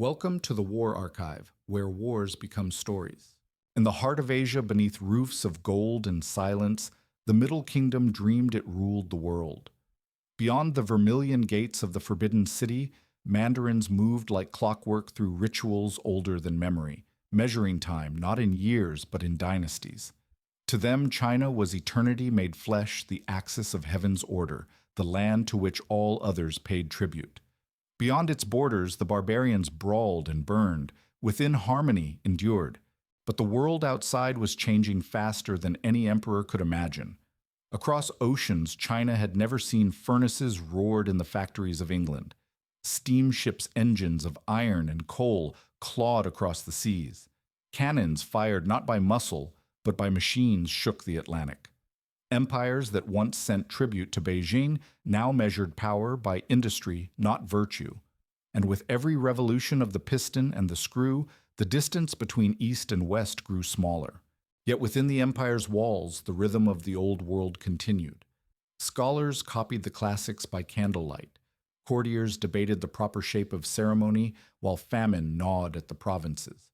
Welcome to the War Archive, where wars become stories. In the heart of Asia, beneath roofs of gold and silence, the Middle Kingdom dreamed it ruled the world. Beyond the vermilion gates of the Forbidden City, mandarins moved like clockwork through rituals older than memory, measuring time not in years but in dynasties. To them, China was eternity made flesh, the axis of heaven's order, the land to which all others paid tribute. Beyond its borders, the barbarians brawled and burned. Within, harmony endured. But the world outside was changing faster than any emperor could imagine. Across oceans, China had never seen furnaces roared in the factories of England. Steamships' engines of iron and coal clawed across the seas. Cannons fired not by muscle, but by machines shook the Atlantic. Empires that once sent tribute to Beijing now measured power by industry, not virtue. And with every revolution of the piston and the screw, the distance between East and West grew smaller. Yet within the empire's walls, the rhythm of the old world continued. Scholars copied the classics by candlelight. Courtiers debated the proper shape of ceremony, while famine gnawed at the provinces.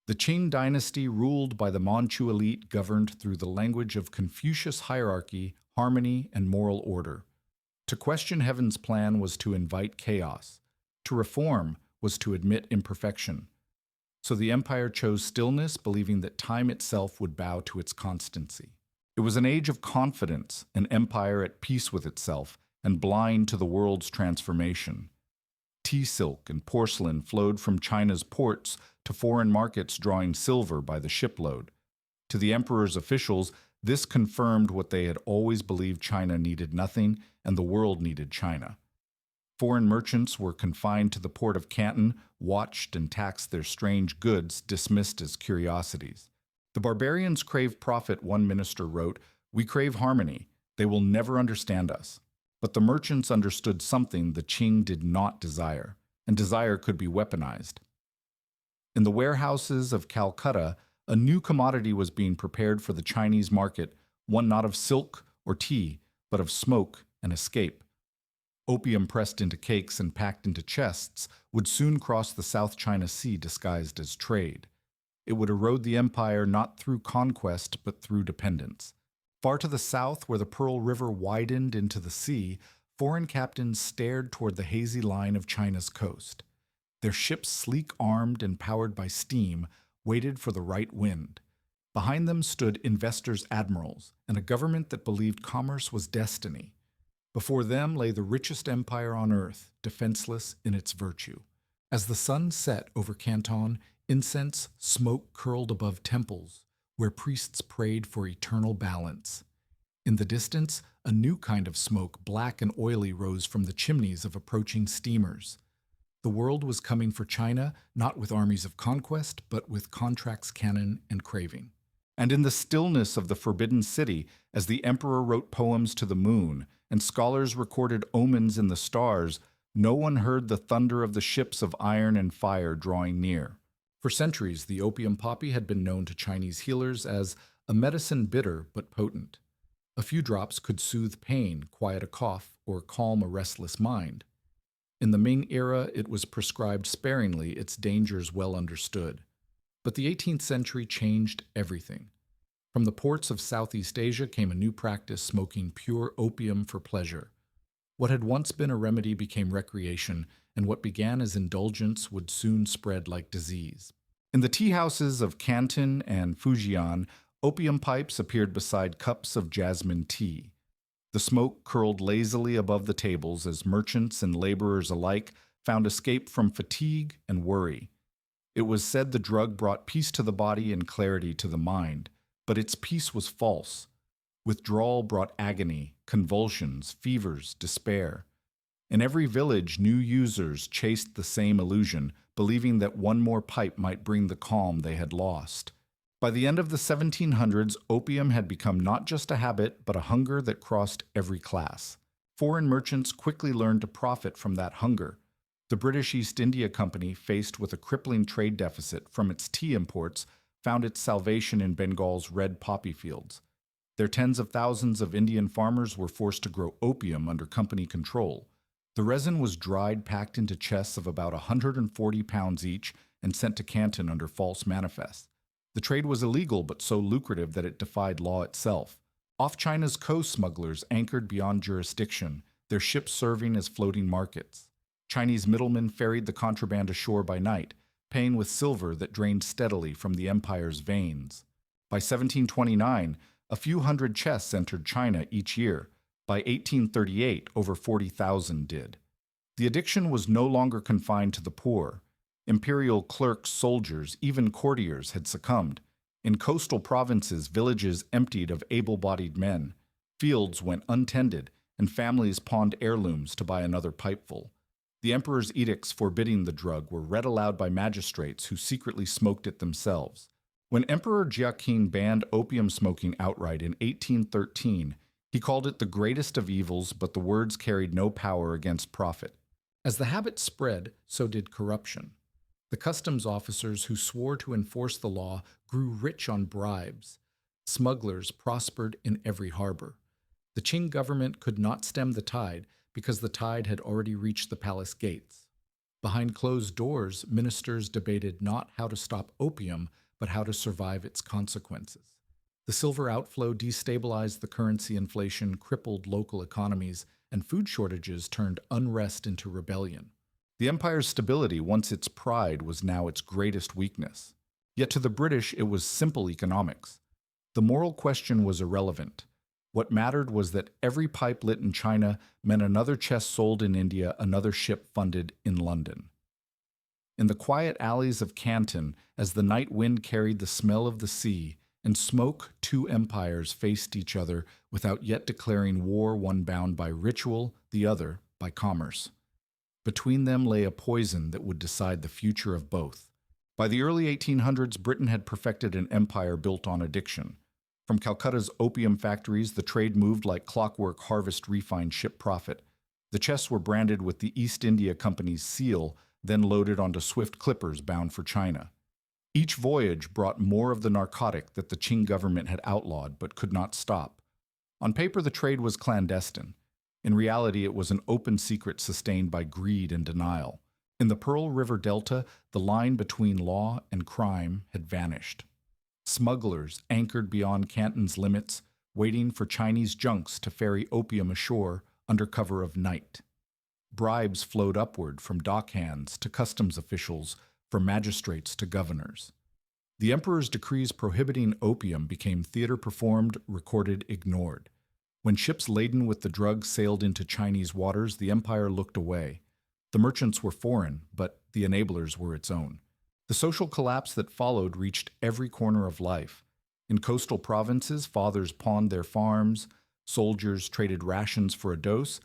The Qing dynasty, ruled by the Manchu elite, governed through the language of Confucius hierarchy, harmony, and moral order. To question heaven's plan was to invite chaos. To reform was to admit imperfection. So the empire chose stillness, believing that time itself would bow to its constancy. It was an age of confidence, an empire at peace with itself, and blind to the world's transformation. Tea silk and porcelain flowed from China's ports to foreign markets, drawing silver by the shipload. To the emperor's officials, this confirmed what they had always believed: China needed nothing, and the world needed China. Foreign merchants were confined to the port of Canton, watched and taxed, their strange goods dismissed as curiosities. The barbarians crave profit, one minister wrote. We crave harmony. They will never understand us. But the merchants understood something the Qing did not desire, and desire could be weaponized. In the warehouses of Calcutta, a new commodity was being prepared for the Chinese market, one not of silk or tea, but of smoke and escape. Opium pressed into cakes and packed into chests would soon cross the South China Sea disguised as trade. It would erode the empire not through conquest but through dependence. Far to the south, where the Pearl River widened into the sea, foreign captains stared toward the hazy line of China's coast. Their ships, sleek armed and powered by steam, waited for the right wind. Behind them stood investors' admirals and a government that believed commerce was destiny. Before them lay the richest empire on earth, defenseless in its virtue. As the sun set over Canton, incense smoke curled above temples, where priests prayed for eternal balance. In the distance, a new kind of smoke, black and oily, rose from the chimneys of approaching steamers. The world was coming for China, not with armies of conquest, but with contracts, cannon, and craving. And in the stillness of the Forbidden City, as the emperor wrote poems to the moon, and scholars recorded omens in the stars, no one heard the thunder of the ships of iron and fire drawing near. For centuries, the opium poppy had been known to Chinese healers as a medicine bitter but potent. A few drops could soothe pain, quiet a cough, or calm a restless mind. In the Ming era, it was prescribed sparingly, its dangers well understood. But the 18th century changed everything. From the ports of Southeast Asia came a new practice, smoking pure opium for pleasure. What had once been a remedy became recreation, and what began as indulgence would soon spread like disease. In the tea houses of Canton and Fujian, opium pipes appeared beside cups of jasmine tea. The smoke curled lazily above the tables as merchants and laborers alike found escape from fatigue and worry. It was said the drug brought peace to the body and clarity to the mind, but its peace was false. Withdrawal brought agony, convulsions, fevers, despair. In every village, new users chased the same illusion, believing that one more pipe might bring the calm they had lost. By the end of the 1700s, opium had become not just a habit, but a hunger that crossed every class. Foreign merchants quickly learned to profit from that hunger. The British East India Company, faced with a crippling trade deficit from its tea imports, found its salvation in Bengal's red poppy fields. Their tens of thousands of Indian farmers were forced to grow opium under company control. The resin was dried, packed into chests of about 140 pounds each, and sent to Canton under false manifests. The trade was illegal but so lucrative that it defied law itself. Off China's coast, smugglers anchored beyond jurisdiction, their ships serving as floating markets. Chinese middlemen ferried the contraband ashore by night, paying with silver that drained steadily from the empire's veins. By 1729, a few hundred chests entered China each year. By 1838, over 40,000 did. The addiction was no longer confined to the poor. Imperial clerks, soldiers, even courtiers had succumbed. In coastal provinces, villages emptied of able-bodied men. Fields went untended, and families pawned heirlooms to buy another pipeful. The emperor's edicts forbidding the drug were read aloud by magistrates who secretly smoked it themselves. When Emperor Jiaqing banned opium smoking outright in 1813, he called it the greatest of evils, but the words carried no power against profit. As the habit spread, so did corruption. The customs officers who swore to enforce the law grew rich on bribes. Smugglers prospered in every harbor. The Qing government could not stem the tide because the tide had already reached the palace gates. Behind closed doors, ministers debated not how to stop opium, but how to survive its consequences. The silver outflow destabilized the currency, inflation crippled local economies, and food shortages turned unrest into rebellion. The empire's stability, once its pride, was now its greatest weakness. Yet to the British it was simple economics. The moral question was irrelevant. What mattered was that every pipe lit in China meant another chest sold in India, another ship funded in London. In the quiet alleys of Canton, as the night wind carried the smell of the sea, and smoke, two empires faced each other without yet declaring war, one bound by ritual, the other by commerce. Between them lay a poison that would decide the future of both. By the early 1800s, Britain had perfected an empire built on addiction. From Calcutta's opium factories, the trade moved like clockwork, harvest refined ship profit. The chests were branded with the East India Company's seal, then loaded onto swift clippers bound for China. Each voyage brought more of the narcotic that the Qing government had outlawed but could not stop. On paper, the trade was clandestine. In reality, it was an open secret sustained by greed and denial. In the Pearl River Delta, the line between law and crime had vanished. Smugglers anchored beyond Canton's limits, waiting for Chinese junks to ferry opium ashore under cover of night. Bribes flowed upward from dockhands to customs officials, from magistrates to governors. The emperor's decrees prohibiting opium became theater performed, recorded, ignored. When ships laden with the drug sailed into Chinese waters, the empire looked away. The merchants were foreign, but the enablers were its own. The social collapse that followed reached every corner of life. In coastal provinces, fathers pawned their farms, soldiers traded rations for a dose,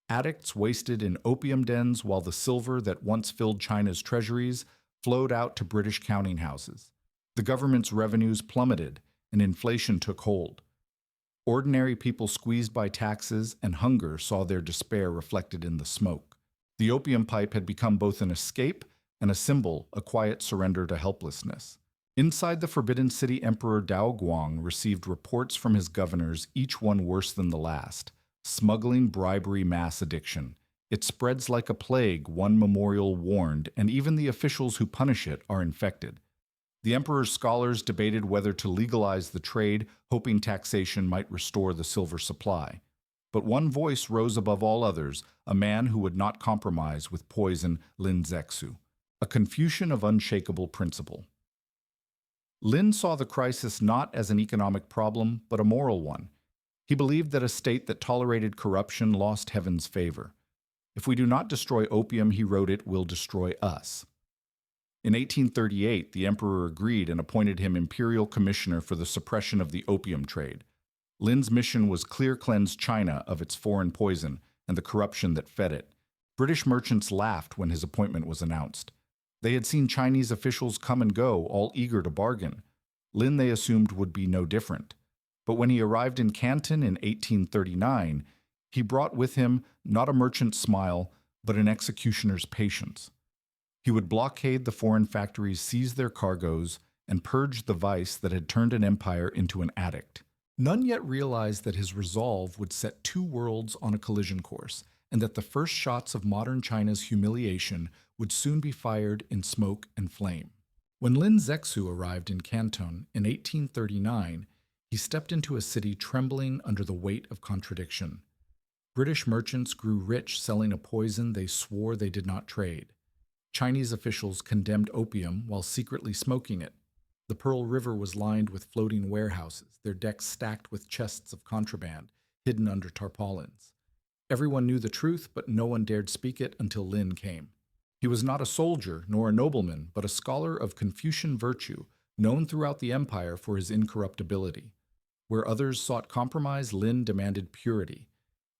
addicts wasted in opium dens while the silver that once filled China's treasuries flowed out to British counting houses. The government's revenues plummeted, and inflation took hold. Ordinary people squeezed by taxes and hunger saw their despair reflected in the smoke. The opium pipe had become both an escape and a symbol, a quiet surrender to helplessness. Inside the Forbidden City, Emperor Daoguang received reports from his governors, each one worse than the last. Smuggling, bribery, mass addiction. It spreads like a plague, one memorial warned, and even the officials who punish it are infected. The emperor's scholars debated whether to legalize the trade, hoping taxation might restore the silver supply. But one voice rose above all others, a man who would not compromise with poison, Lin Zexu, a Confucian of unshakable principle. Lin saw the crisis not as an economic problem, but a moral one. He believed that a state that tolerated corruption lost heaven's favor. If we do not destroy opium, he wrote, it will destroy us. In 1838, the emperor agreed and appointed him imperial commissioner for the suppression of the opium trade. Lin's mission was cleanse China of its foreign poison and the corruption that fed it. British merchants laughed when his appointment was announced. They had seen Chinese officials come and go, all eager to bargain. Lin, they assumed, would be no different. But when he arrived in Canton in 1839, he brought with him not a merchant's smile, but an executioner's patience. He would blockade the foreign factories, seize their cargoes, and purge the vice that had turned an empire into an addict. None yet realized that his resolve would set two worlds on a collision course, and that the first shots of modern China's humiliation would soon be fired in smoke and flame. When Lin Zexu arrived in Canton in 1839, he stepped into a city trembling under the weight of contradiction. British merchants grew rich selling a poison they swore they did not trade. Chinese officials condemned opium while secretly smoking it. The Pearl River was lined with floating warehouses, their decks stacked with chests of contraband, hidden under tarpaulins. Everyone knew the truth, but no one dared speak it until Lin came. He was not a soldier nor a nobleman, but a scholar of Confucian virtue, known throughout the empire for his incorruptibility. Where others sought compromise, Lin demanded purity.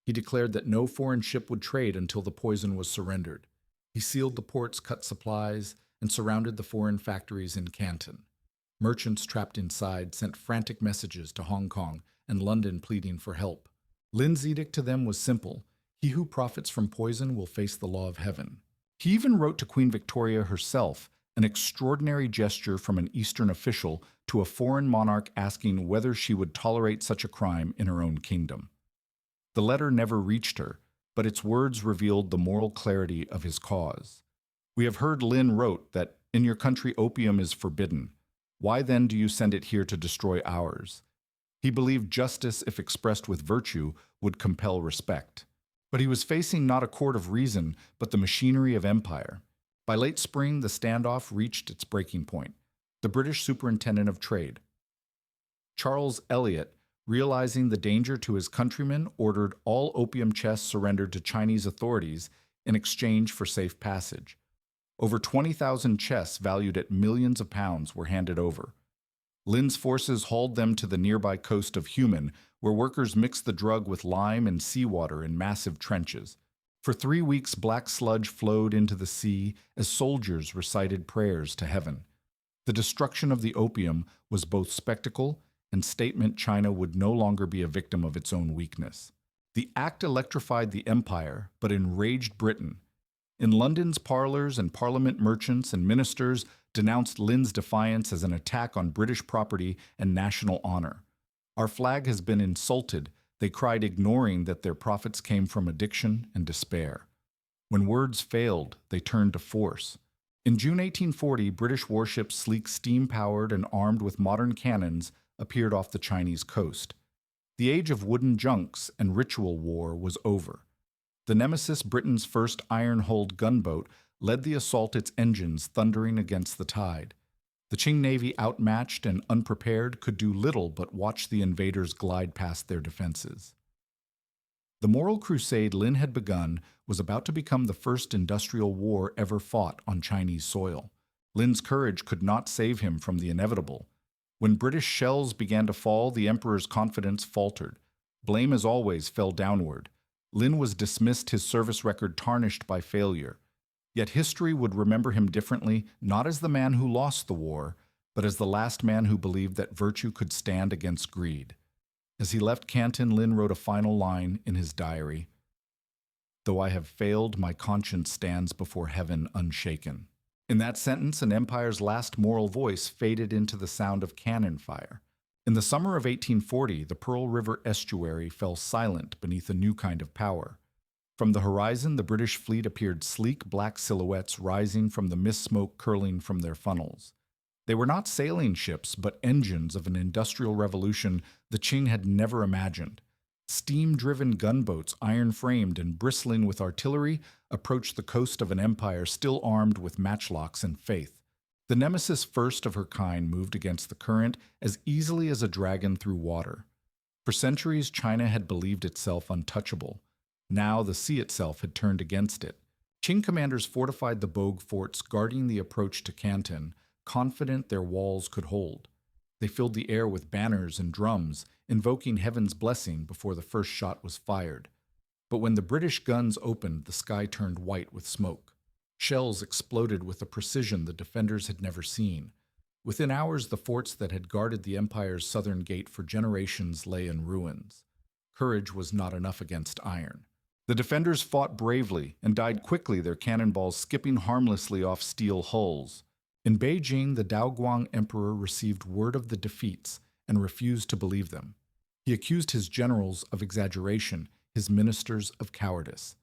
He declared that no foreign ship would trade until the poison was surrendered. He sealed the ports, cut supplies, and surrounded the foreign factories in Canton. Merchants trapped inside sent frantic messages to Hong Kong and London pleading for help. Lin's edict to them was simple: he who profits from poison will face the law of heaven. He even wrote to Queen Victoria herself, an extraordinary gesture from an Eastern official to a foreign monarch asking whether she would tolerate such a crime in her own kingdom. The letter never reached her, but its words revealed the moral clarity of his cause. We have heard Lin wrote that, "In your country opium is forbidden. Why then do you send it here to destroy ours?" He believed justice, if expressed with virtue, would compel respect. But he was facing not a court of reason, but the machinery of empire. By late spring, the standoff reached its breaking point. The British Superintendent of Trade, Charles Elliot, realizing the danger to his countrymen, ordered all opium chests surrendered to Chinese authorities in exchange for safe passage. Over 20,000 chests valued at millions of pounds were handed over. Lin's forces hauled them to the nearby coast of Human, where workers mixed the drug with lime and seawater in massive trenches. For 3 weeks, black sludge flowed into the sea as soldiers recited prayers to heaven. The destruction of the opium was both spectacle and statement China would no longer be a victim of its own weakness. The act electrified the empire, but enraged Britain. In London's parlors and Parliament, merchants and ministers denounced Lin's defiance as an attack on British property and national honor. "Our flag has been insulted," they cried, ignoring that their profits came from addiction and despair. When words failed, they turned to force. In June 1840, British warships, sleek steam-powered and armed with modern cannons, appeared off the Chinese coast. The age of wooden junks and ritual war was over. The Nemesis, Britain's first iron-hulled gunboat, led the assault, its engines thundering against the tide. The Qing Navy, outmatched and unprepared, could do little but watch the invaders glide past their defenses. The moral crusade Lin had begun was about to become the first industrial war ever fought on Chinese soil. Lin's courage could not save him from the inevitable. When British shells began to fall, the emperor's confidence faltered. Blame, as always, fell downward. Lin was dismissed, his service record tarnished by failure. Yet history would remember him differently, not as the man who lost the war, but as the last man who believed that virtue could stand against greed. As he left Canton, Lin wrote a final line in his diary: "Though I have failed, my conscience stands before heaven unshaken." In that sentence, an empire's last moral voice faded into the sound of cannon fire. In the summer of 1840, the Pearl River estuary fell silent beneath a new kind of power. From the horizon, the British fleet appeared, sleek black silhouettes rising from the mist smoke curling from their funnels. They were not sailing ships, but engines of an industrial revolution the Qing had never imagined. Steam-driven gunboats, iron-framed and bristling with artillery, approached the coast of an empire still armed with matchlocks and faith. The Nemesis, first of her kind, moved against the current as easily as a dragon through water. For centuries, China had believed itself untouchable. Now the sea itself had turned against it. Qing commanders fortified the Bogue forts guarding the approach to Canton, confident their walls could hold. They filled the air with banners and drums, invoking heaven's blessing before the first shot was fired. But when the British guns opened, the sky turned white with smoke. Shells exploded with a precision the defenders had never seen. Within hours, the forts that had guarded the empire's southern gate for generations lay in ruins. Courage was not enough against iron. The defenders fought bravely and died quickly, their cannonballs skipping harmlessly off steel hulls. In Beijing, the Daoguang emperor received word of the defeats and refused to believe them. He accused his generals of exaggeration, his ministers of cowardice.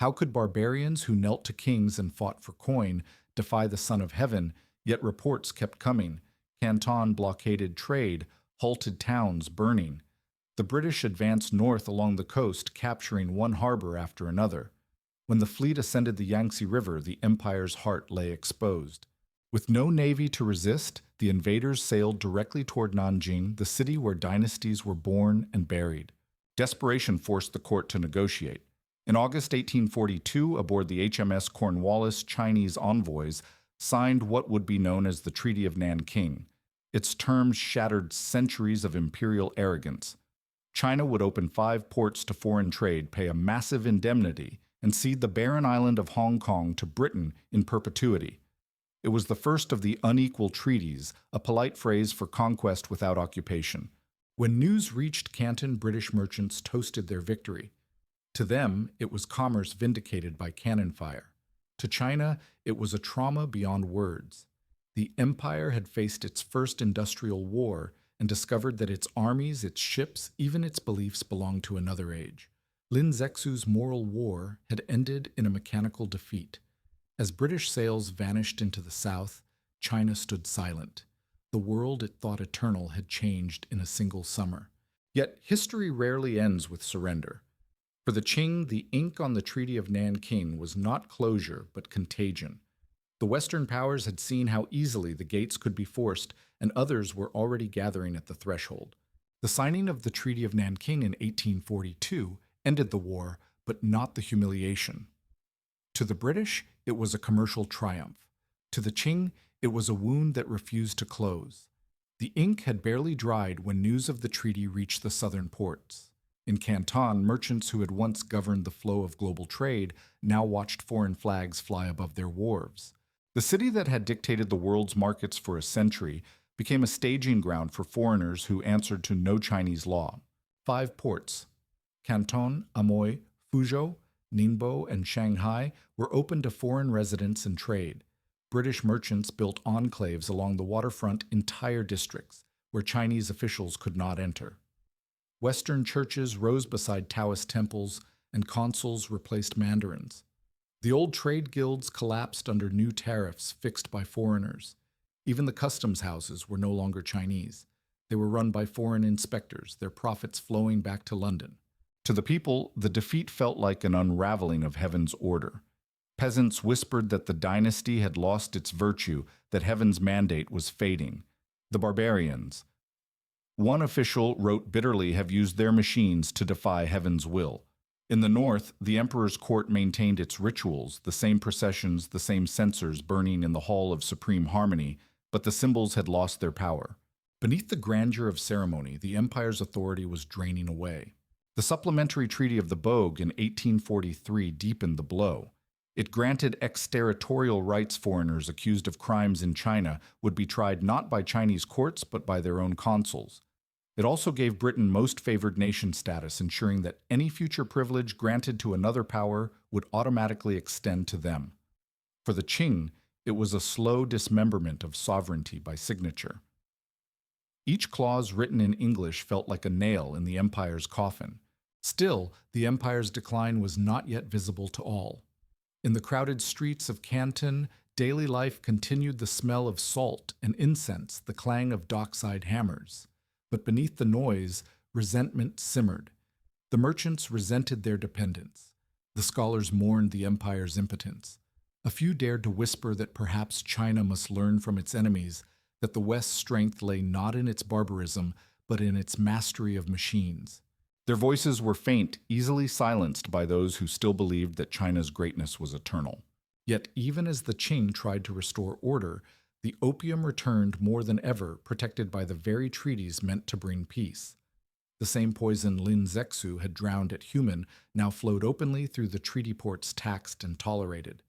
How could barbarians who knelt to kings and fought for coin defy the Son of Heaven? Yet reports kept coming. Canton blockaded trade, halted towns burning. The British advanced north along the coast, capturing one harbor after another. When the fleet ascended the Yangtze River, the empire's heart lay exposed. With no navy to resist, the invaders sailed directly toward Nanjing, the city where dynasties were born and buried. Desperation forced the court to negotiate. In August 1842, aboard the HMS Cornwallis, Chinese envoys signed what would be known as the Treaty of Nanking. Its terms shattered centuries of imperial arrogance. China would open 5 ports to foreign trade, pay a massive indemnity, and cede the barren island of Hong Kong to Britain in perpetuity. It was the first of the unequal treaties, a polite phrase for conquest without occupation. When news reached Canton, British merchants toasted their victory. To them, it was commerce vindicated by cannon fire. To China, it was a trauma beyond words. The empire had faced its first industrial war and discovered that its armies, its ships, even its beliefs belonged to another age. Lin Zexu's moral war had ended in a mechanical defeat. As British sails vanished into the south, China stood silent. The world it thought eternal had changed in a single summer. Yet history rarely ends with surrender. For the Qing, the ink on the Treaty of Nanking was not closure, but contagion. The Western powers had seen how easily the gates could be forced, and others were already gathering at the threshold. The signing of the Treaty of Nanking in 1842 ended the war, but not the humiliation. To the British, it was a commercial triumph. To the Qing, it was a wound that refused to close. The ink had barely dried when news of the treaty reached the southern ports. In Canton, merchants who had once governed the flow of global trade now watched foreign flags fly above their wharves. The city that had dictated the world's markets for a century became a staging ground for foreigners who answered to no Chinese law. 5 ports, Canton, Amoy, Fuzhou, Ningbo, and Shanghai, were open to foreign residents and trade. British merchants built enclaves along the waterfront, entire districts, where Chinese officials could not enter. Western churches rose beside Taoist temples, and consuls replaced mandarins. The old trade guilds collapsed under new tariffs fixed by foreigners. Even the customs houses were no longer Chinese. They were run by foreign inspectors, their profits flowing back to London. To the people, the defeat felt like an unraveling of heaven's order. Peasants whispered that the dynasty had lost its virtue, that heaven's mandate was fading. The barbarians. One official wrote bitterly, have used their machines to defy heaven's will. In the north, the emperor's court maintained its rituals, the same processions, the same censers burning in the hall of supreme harmony, but the symbols had lost their power. Beneath the grandeur of ceremony, the empire's authority was draining away. The Supplementary Treaty of the Bogue in 1843 deepened the blow. It granted exterritorial rights. Foreigners accused of crimes in China would be tried not by Chinese courts but by their own consuls. It also gave Britain most favored nation status, ensuring that any future privilege granted to another power would automatically extend to them. For the Qing, it was a slow dismemberment of sovereignty by signature. Each clause written in English felt like a nail in the empire's coffin. Still, the empire's decline was not yet visible to all. In the crowded streets of Canton, daily life continued, the smell of salt and incense, the clang of dockside hammers. But beneath the noise, resentment simmered. The merchants resented their dependence. The scholars mourned the empire's impotence. A few dared to whisper that perhaps China must learn from its enemies, that the West's strength lay not in its barbarism, but in its mastery of machines. Their voices were faint, easily silenced by those who still believed that China's greatness was eternal. Yet even as the Qing tried to restore order, the opium returned more than ever, protected by the very treaties meant to bring peace. The same poison Lin Zexu had drowned at Human now flowed openly through the treaty ports taxed and tolerated.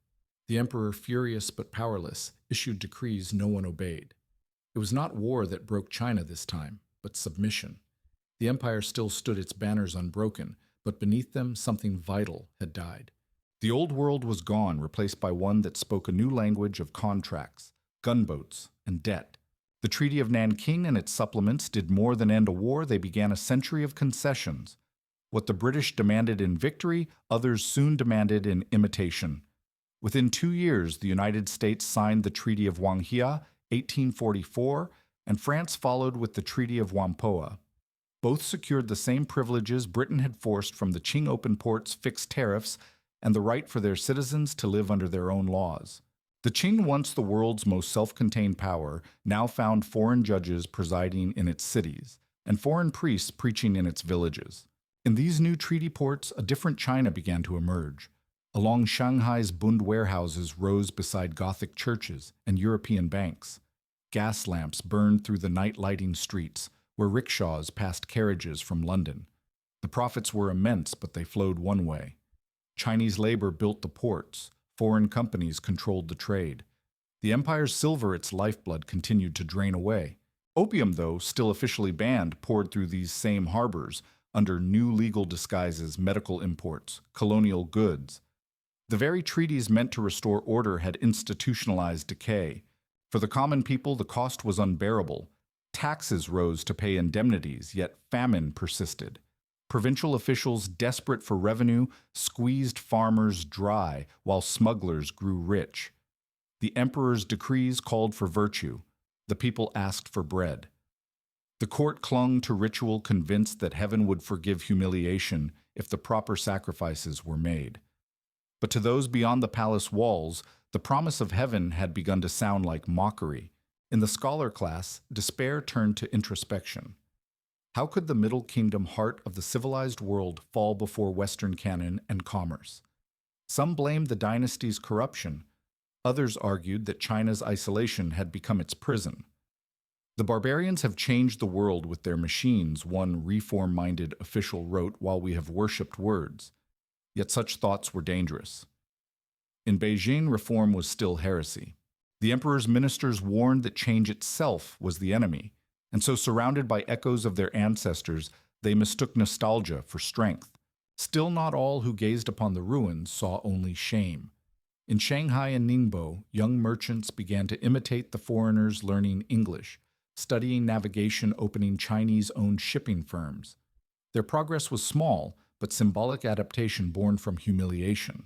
The emperor, furious but powerless, issued decrees no one obeyed. It was not war that broke China this time, but submission. The empire still stood its banners unbroken, but beneath them something vital had died. The old world was gone, replaced by one that spoke a new language of contracts, gunboats, and debt. The Treaty of Nanking and its supplements did more than end a war. They began a century of concessions. What the British demanded in victory, others soon demanded in imitation. Within 2 years, the United States signed the Treaty of Wanghia, 1844, and France followed with the Treaty of Whampoa. Both secured the same privileges Britain had forced from the Qing open ports, fixed tariffs, and the right for their citizens to live under their own laws. The Qing, once the world's most self-contained power, now found foreign judges presiding in its cities, and foreign priests preaching in its villages. In these new treaty ports, a different China began to emerge. Along Shanghai's Bund warehouses rose beside Gothic churches and European banks. Gas lamps burned through the night-lighting streets, where rickshaws passed carriages from London. The profits were immense, but they flowed one way. Chinese labor built the ports. Foreign companies controlled the trade. The empire's silver, its lifeblood, continued to drain away. Opium, though still officially banned, poured through these same harbors under new legal disguises, medical imports, colonial goods. The very treaties meant to restore order had institutionalized decay. For the common people, the cost was unbearable. Taxes rose to pay indemnities, yet famine persisted. Provincial officials, desperate for revenue, squeezed farmers dry while smugglers grew rich. The emperor's decrees called for virtue. The people asked for bread. The court clung to ritual, convinced that heaven would forgive humiliation if the proper sacrifices were made. But to those beyond the palace walls, the promise of heaven had begun to sound like mockery. In the scholar class, despair turned to introspection. How could the Middle Kingdom, heart of the civilized world, fall before Western canon and commerce? Some blamed the dynasty's corruption. Others argued that China's isolation had become its prison. The barbarians have changed the world with their machines, one reform-minded official wrote, while we have worshipped words. Yet such thoughts were dangerous. In Beijing, reform was still heresy. The emperor's ministers warned that change itself was the enemy, and so surrounded by echoes of their ancestors, they mistook nostalgia for strength. Still, not all who gazed upon the ruins saw only shame. In Shanghai and Ningbo, young merchants began to imitate the foreigners, learning English, studying navigation, opening Chinese-owned shipping firms. Their progress was small, but symbolic adaptation born from humiliation.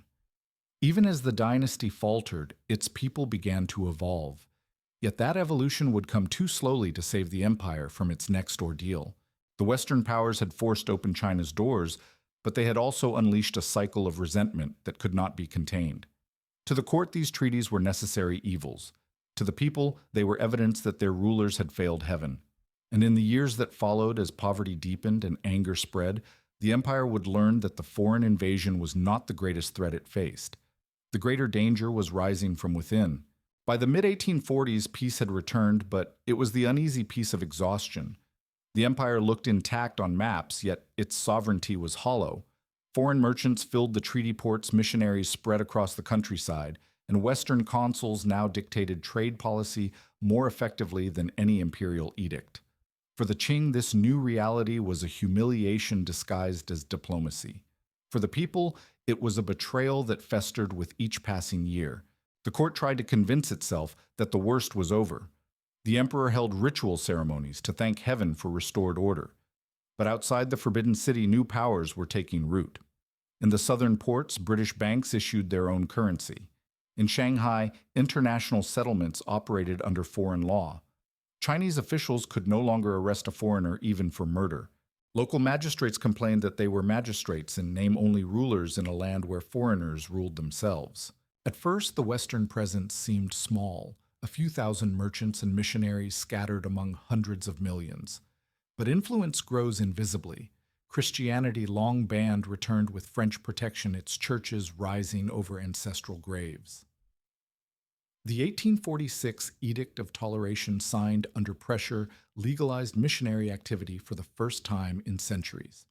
Even as the dynasty faltered, its people began to evolve. Yet that evolution would come too slowly to save the empire from its next ordeal. The Western powers had forced open China's doors, but they had also unleashed a cycle of resentment that could not be contained. To the court, these treaties were necessary evils. To the people, they were evidence that their rulers had failed heaven. And in the years that followed, as poverty deepened and anger spread, the empire would learn that the foreign invasion was not the greatest threat it faced. The greater danger was rising from within. By the mid-1840s, peace had returned, but it was the uneasy peace of exhaustion. The empire looked intact on maps, yet its sovereignty was hollow. Foreign merchants filled the treaty ports, missionaries spread across the countryside, and Western consuls now dictated trade policy more effectively than any imperial edict. For the Qing, this new reality was a humiliation disguised as diplomacy. For the people, it was a betrayal that festered with each passing year. The court tried to convince itself that the worst was over. The emperor held ritual ceremonies to thank heaven for restored order. But outside the Forbidden City, new powers were taking root. In the southern ports, British banks issued their own currency. In Shanghai, international settlements operated under foreign law. Chinese officials could no longer arrest a foreigner even for murder. Local magistrates complained that they were magistrates and name-only rulers in a land where foreigners ruled themselves. At first, the Western presence seemed small, a few thousand merchants and missionaries scattered among hundreds of millions. But influence grows invisibly. Christianity, long banned, returned with French protection, its churches rising over ancestral graves. The 1846 Edict of Toleration, signed under pressure, legalized missionary activity for the first time in centuries.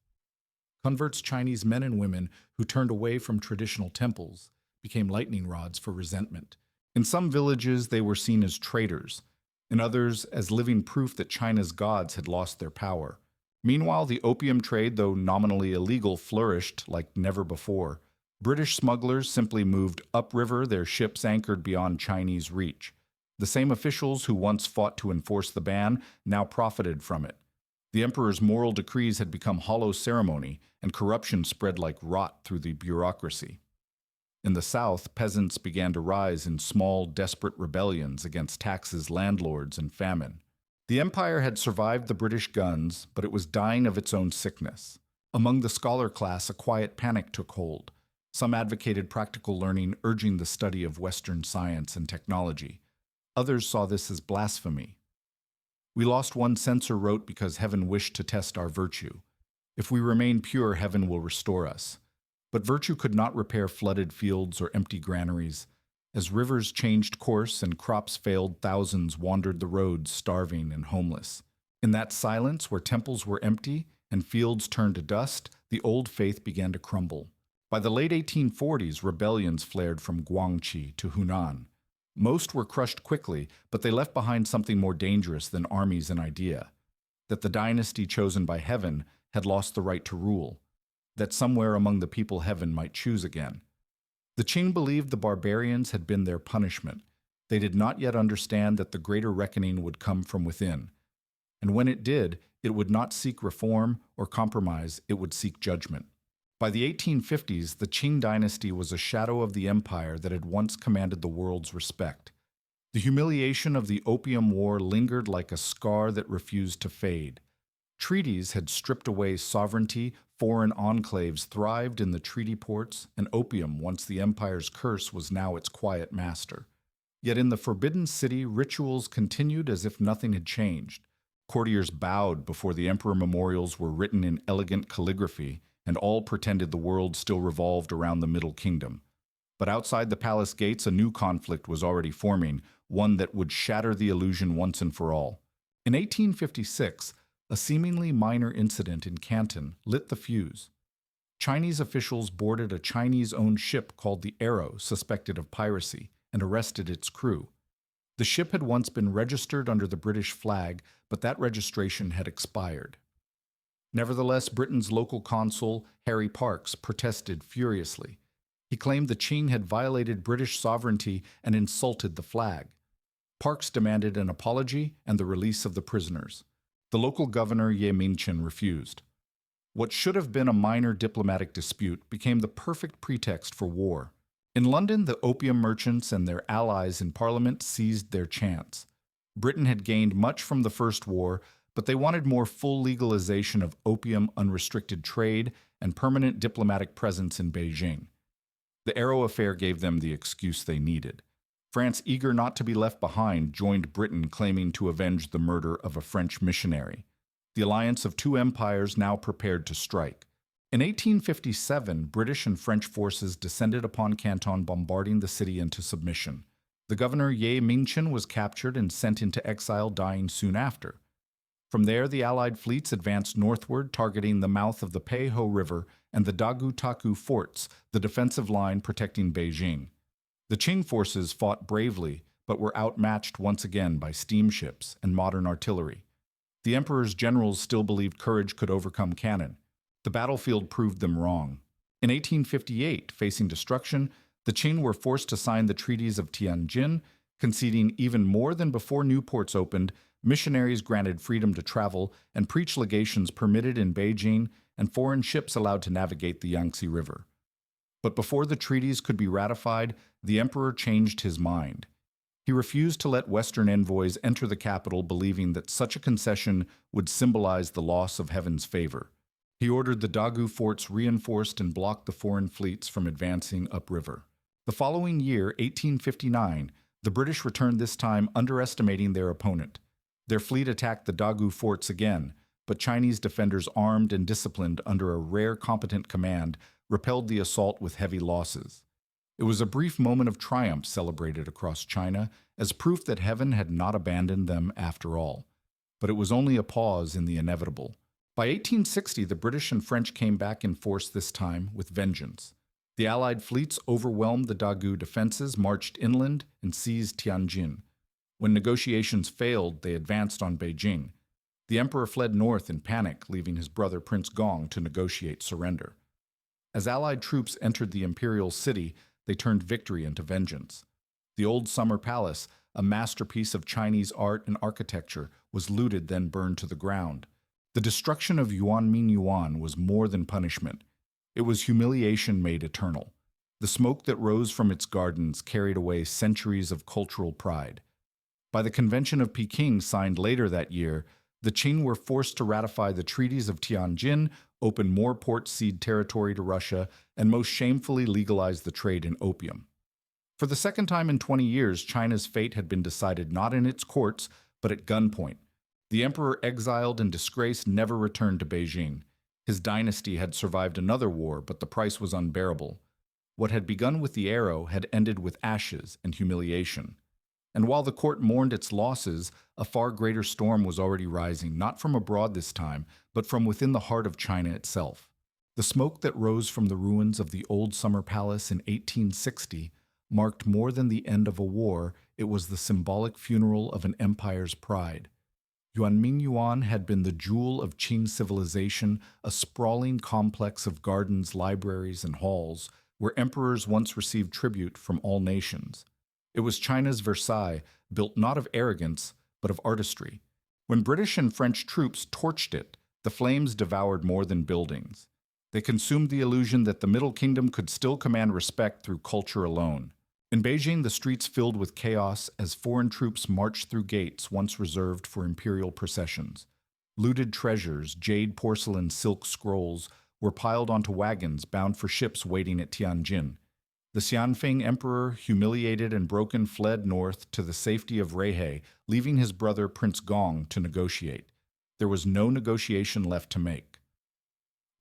Converts, Chinese men and women who turned away from traditional temples, became lightning rods for resentment. In some villages, they were seen as traitors. In others, as living proof that China's gods had lost their power. Meanwhile, the opium trade, though nominally illegal, flourished like never before. British smugglers simply moved upriver, their ships anchored beyond Chinese reach. The same officials who once fought to enforce the ban now profited from it. The emperor's moral decrees had become hollow ceremony, and corruption spread like rot through the bureaucracy. In the south, peasants began to rise in small, desperate rebellions against taxes, landlords, and famine. The empire had survived the British guns, but it was dying of its own sickness. Among the scholar class, a quiet panic took hold. Some advocated practical learning, urging the study of Western science and technology. Others saw this as blasphemy. "We lost," one censor wrote, "because heaven wished to test our virtue. If we remain pure, heaven will restore us." But virtue could not repair flooded fields or empty granaries. As rivers changed course and crops failed, thousands wandered the roads, starving and homeless. In that silence, where temples were empty and fields turned to dust, the old faith began to crumble. By the late 1840s, rebellions flared from Guangxi to Hunan. Most were crushed quickly, but they left behind something more dangerous than armies and idea: that the dynasty chosen by heaven had lost the right to rule, that somewhere among the people heaven might choose again. The Qing believed the barbarians had been their punishment. They did not yet understand that the greater reckoning would come from within. And when it did, it would not seek reform or compromise, it would seek judgment. By the 1850s, the Qing dynasty was a shadow of the empire that had once commanded the world's respect. The humiliation of the Opium War lingered like a scar that refused to fade. Treaties had stripped away sovereignty, foreign enclaves thrived in the treaty ports, and opium, once the empire's curse, was now its quiet master. Yet in the Forbidden City, rituals continued as if nothing had changed. Courtiers bowed before the emperor memorials were written in elegant calligraphy, and all pretended the world still revolved around the Middle Kingdom. But outside the palace gates, a new conflict was already forming, one that would shatter the illusion once and for all. In 1856, a seemingly minor incident in Canton lit the fuse. Chinese officials boarded a Chinese-owned ship called the Arrow, suspected of piracy, and arrested its crew. The ship had once been registered under the British flag, but that registration had expired. Nevertheless, Britain's local consul, Harry Parkes, protested furiously. He claimed the Qing had violated British sovereignty and insulted the flag. Parkes demanded an apology and the release of the prisoners. The local governor, Ye Mingchen, refused. What should have been a minor diplomatic dispute became the perfect pretext for war. In London, the opium merchants and their allies in Parliament seized their chance. Britain had gained much from the First War, but they wanted more full legalization of opium, unrestricted trade, and permanent diplomatic presence in Beijing. The Arrow affair gave them the excuse they needed. France, eager not to be left behind, joined Britain, claiming to avenge the murder of a French missionary. The alliance of two empires now prepared to strike. In 1857, British and French forces descended upon Canton, bombarding the city into submission. The governor Ye Mingchen was captured and sent into exile, dying soon after. From there, the Allied fleets advanced northward, targeting the mouth of the Peiho River and the Dagu-Taku forts, the defensive line protecting Beijing. The Qing forces fought bravely, but were outmatched once again by steamships and modern artillery. The emperor's generals still believed courage could overcome cannon. The battlefield proved them wrong. In 1858, facing destruction, the Qing were forced to sign the treaties of Tianjin, conceding even more than before new ports opened. Missionaries granted freedom to travel, and preach legations permitted in Beijing, and foreign ships allowed to navigate the Yangtze River. But before the treaties could be ratified, the emperor changed his mind. He refused to let Western envoys enter the capital, believing that such a concession would symbolize the loss of heaven's favor. He ordered the Dagu forts reinforced and blocked the foreign fleets from advancing upriver. The following year, 1859, the British returned, this time underestimating their opponent. Their fleet attacked the Dagu forts again, but Chinese defenders, armed and disciplined under a rare competent command, repelled the assault with heavy losses. It was a brief moment of triumph celebrated across China as proof that heaven had not abandoned them after all. But it was only a pause in the inevitable. By 1860, the British and French came back in force, this time with vengeance. The Allied fleets overwhelmed the Dagu defenses, marched inland, and seized Tianjin. When negotiations failed, they advanced on Beijing. The emperor fled north in panic, leaving his brother Prince Gong to negotiate surrender. As Allied troops entered the imperial city, they turned victory into vengeance. The old summer palace, a masterpiece of Chinese art and architecture, was looted, then burned to the ground. The destruction of Yuan was more than punishment. It was humiliation made eternal. The smoke that rose from its gardens carried away centuries of cultural pride. By the Convention of Peking signed later that year, the Qing were forced to ratify the treaties of Tianjin, open more port cede territory to Russia, and most shamefully legalize the trade in opium. For the second time in 20 years, China's fate had been decided not in its courts, but at gunpoint. The emperor, exiled and disgraced, never returned to Beijing. His dynasty had survived another war, but the price was unbearable. What had begun with the arrow had ended with ashes and humiliation. And while the court mourned its losses, a far greater storm was already rising, not from abroad this time, but from within the heart of China itself. The smoke that rose from the ruins of the old summer palace in 1860 marked more than the end of a war. It was the symbolic funeral of an empire's pride. Yuan had been the jewel of Qing civilization, a sprawling complex of gardens, libraries, and halls, where emperors once received tribute from all nations. It was China's Versailles, built not of arrogance, but of artistry. When British and French troops torched it, the flames devoured more than buildings. They consumed the illusion that the Middle Kingdom could still command respect through culture alone. In Beijing, the streets filled with chaos as foreign troops marched through gates once reserved for imperial processions. Looted treasures, jade porcelain, silk scrolls, were piled onto wagons bound for ships waiting at Tianjin. The Xianfeng emperor, humiliated and broken, fled north to the safety of Reihe, leaving his brother Prince Gong to negotiate. There was no negotiation left to make.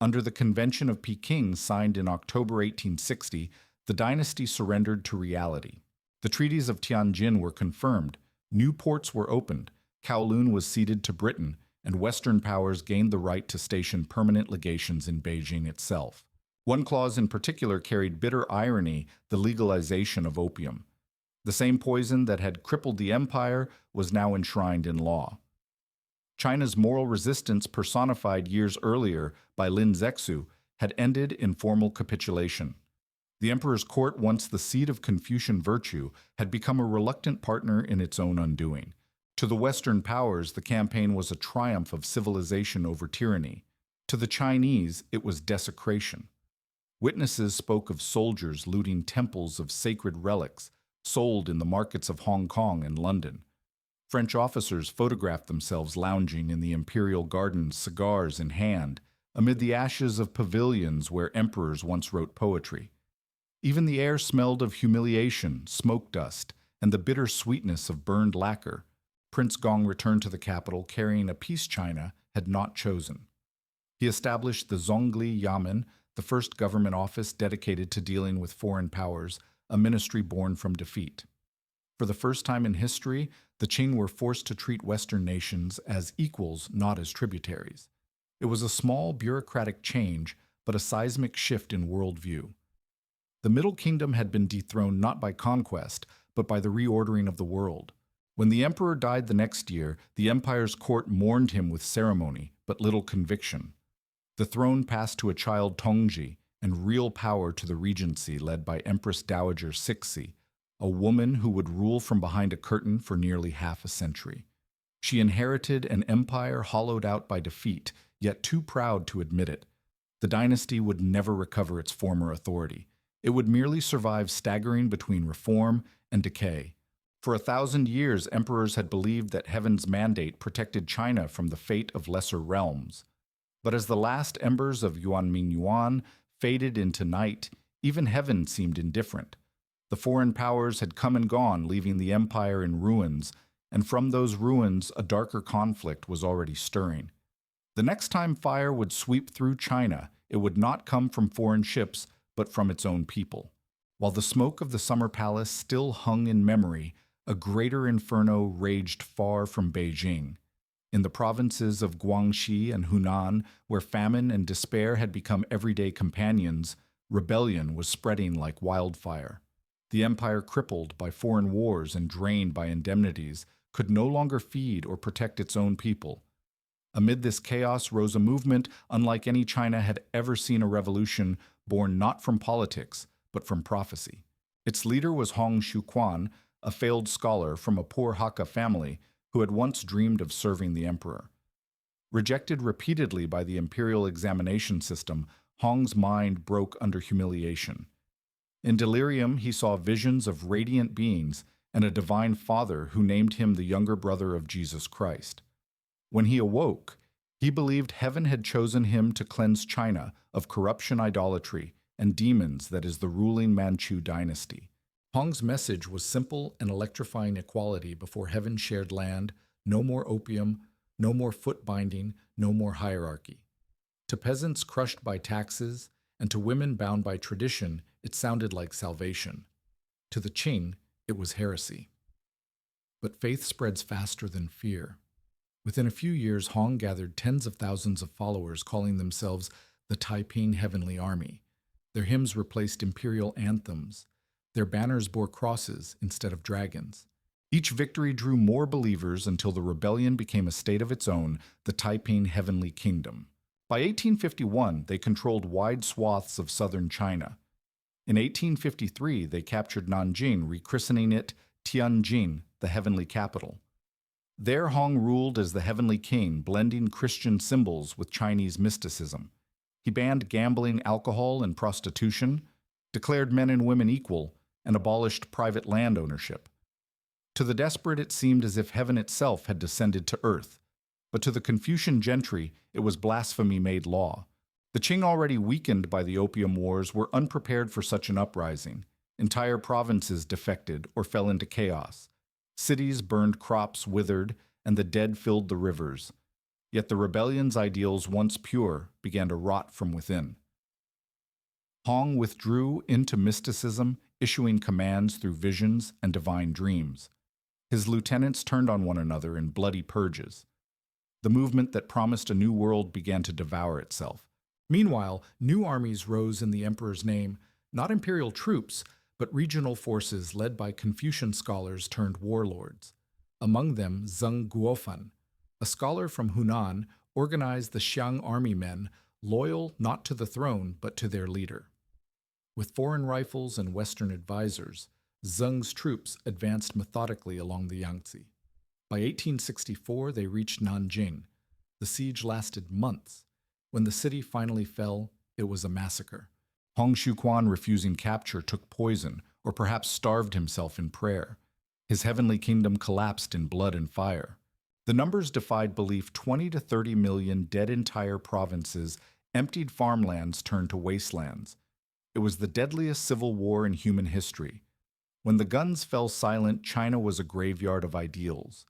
Under the Convention of Peking, signed in October 1860, the dynasty surrendered to reality. The treaties of Tianjin were confirmed, new ports were opened, Kowloon was ceded to Britain, and Western powers gained the right to station permanent legations in Beijing itself. One clause in particular carried bitter irony: the legalization of opium. The same poison that had crippled the empire was now enshrined in law. China's moral resistance, personified years earlier by Lin Zexu, had ended in formal capitulation. The emperor's court, once the seat of Confucian virtue, had become a reluctant partner in its own undoing. To the Western powers, the campaign was a triumph of civilization over tyranny. To the Chinese, it was desecration. Witnesses spoke of soldiers looting temples of sacred relics, sold in the markets of Hong Kong and London. French officers photographed themselves lounging in the imperial gardens, cigars in hand, amid the ashes of pavilions where emperors once wrote poetry. Even the air smelled of humiliation, smoke dust, and the bitter sweetness of burned lacquer. Prince Gong returned to the capital carrying a peace China had not chosen. He established the Zhongli Yamen, the first government office dedicated to dealing with foreign powers, a ministry born from defeat. For the first time in history, the Qing were forced to treat Western nations as equals, not as tributaries. It was a small bureaucratic change, but a seismic shift in worldview. The Middle Kingdom had been dethroned not by conquest, but by the reordering of the world. When the emperor died the next year, the empire's court mourned him with ceremony, but little conviction. The throne passed to a child Tongji, and real power to the regency led by Empress Dowager Cixi, a woman who would rule from behind a curtain for nearly half a century. She inherited an empire hollowed out by defeat, yet too proud to admit it. The dynasty would never recover its former authority. It would merely survive staggering between reform and decay. For 1,000 years, emperors had believed that heaven's mandate protected China from the fate of lesser realms. But as the last embers of Yuan faded into night, even heaven seemed indifferent. The foreign powers had come and gone, leaving the empire in ruins, and from those ruins a darker conflict was already stirring. The next time fire would sweep through China, it would not come from foreign ships, but from its own people. While the smoke of the summer palace still hung in memory, a greater inferno raged far from Beijing. In the provinces of Guangxi and Hunan, where famine and despair had become everyday companions, rebellion was spreading like wildfire. The empire, crippled by foreign wars and drained by indemnities, could no longer feed or protect its own people. Amid this chaos rose a movement unlike any China had ever seen, a revolution born not from politics, but from prophecy. Its leader was Hong Xiuquan, a failed scholar from a poor Hakka family who had once dreamed of serving the emperor. Rejected repeatedly by the imperial examination system, Hong's mind broke under humiliation. In delirium, he saw visions of radiant beings and a divine father who named him the younger brother of Jesus Christ. When he awoke, he believed heaven had chosen him to cleanse China of corruption, idolatry, and demons that is the ruling Manchu dynasty. Hong's message was simple and electrifying: equality before heaven shared land, no more opium, no more foot binding, no more hierarchy. To peasants crushed by taxes, and to women bound by tradition, it sounded like salvation. To the Qing, it was heresy. But faith spreads faster than fear. Within a few years, Hong gathered tens of thousands of followers calling themselves the Taiping Heavenly Army. Their hymns replaced imperial anthems. Their banners bore crosses instead of dragons. Each victory drew more believers until the rebellion became a state of its own, the Taiping Heavenly Kingdom. By 1851, they controlled wide swaths of southern China. In 1853, they captured Nanjing, rechristening it Tianjin, the heavenly capital. There, Hong ruled as the heavenly king, blending Christian symbols with Chinese mysticism. He banned gambling, alcohol, and prostitution, declared men and women equal, and abolished private land ownership. To the desperate, it seemed as if heaven itself had descended to earth, but to the Confucian gentry, it was blasphemy made law. The Qing, already weakened by the Opium Wars, were unprepared for such an uprising. Entire provinces defected or fell into chaos. Cities burned, crops withered, and the dead filled the rivers. Yet the rebellion's ideals, once pure, began to rot from within. Hong withdrew into mysticism, issuing commands through visions and divine dreams. His lieutenants turned on one another in bloody purges. The movement that promised a new world began to devour itself. Meanwhile, new armies rose in the emperor's name, not imperial troops, but regional forces led by Confucian scholars turned warlords. Among them, Zheng Guofan, a scholar from Hunan, organized the Xiang army men, loyal not to the throne but to their leader. With foreign rifles and Western advisors, Zheng's troops advanced methodically along the Yangtze. By 1864, they reached Nanjing. The siege lasted months. When the city finally fell, it was a massacre. Hong Xiuquan, refusing capture, took poison, or perhaps starved himself in prayer. His heavenly kingdom collapsed in blood and fire. The numbers defied belief. 20 to 30 million dead, entire provinces, emptied farmlands turned to wastelands. It was the deadliest civil war in human history. When the guns fell silent, China was a graveyard of ideals.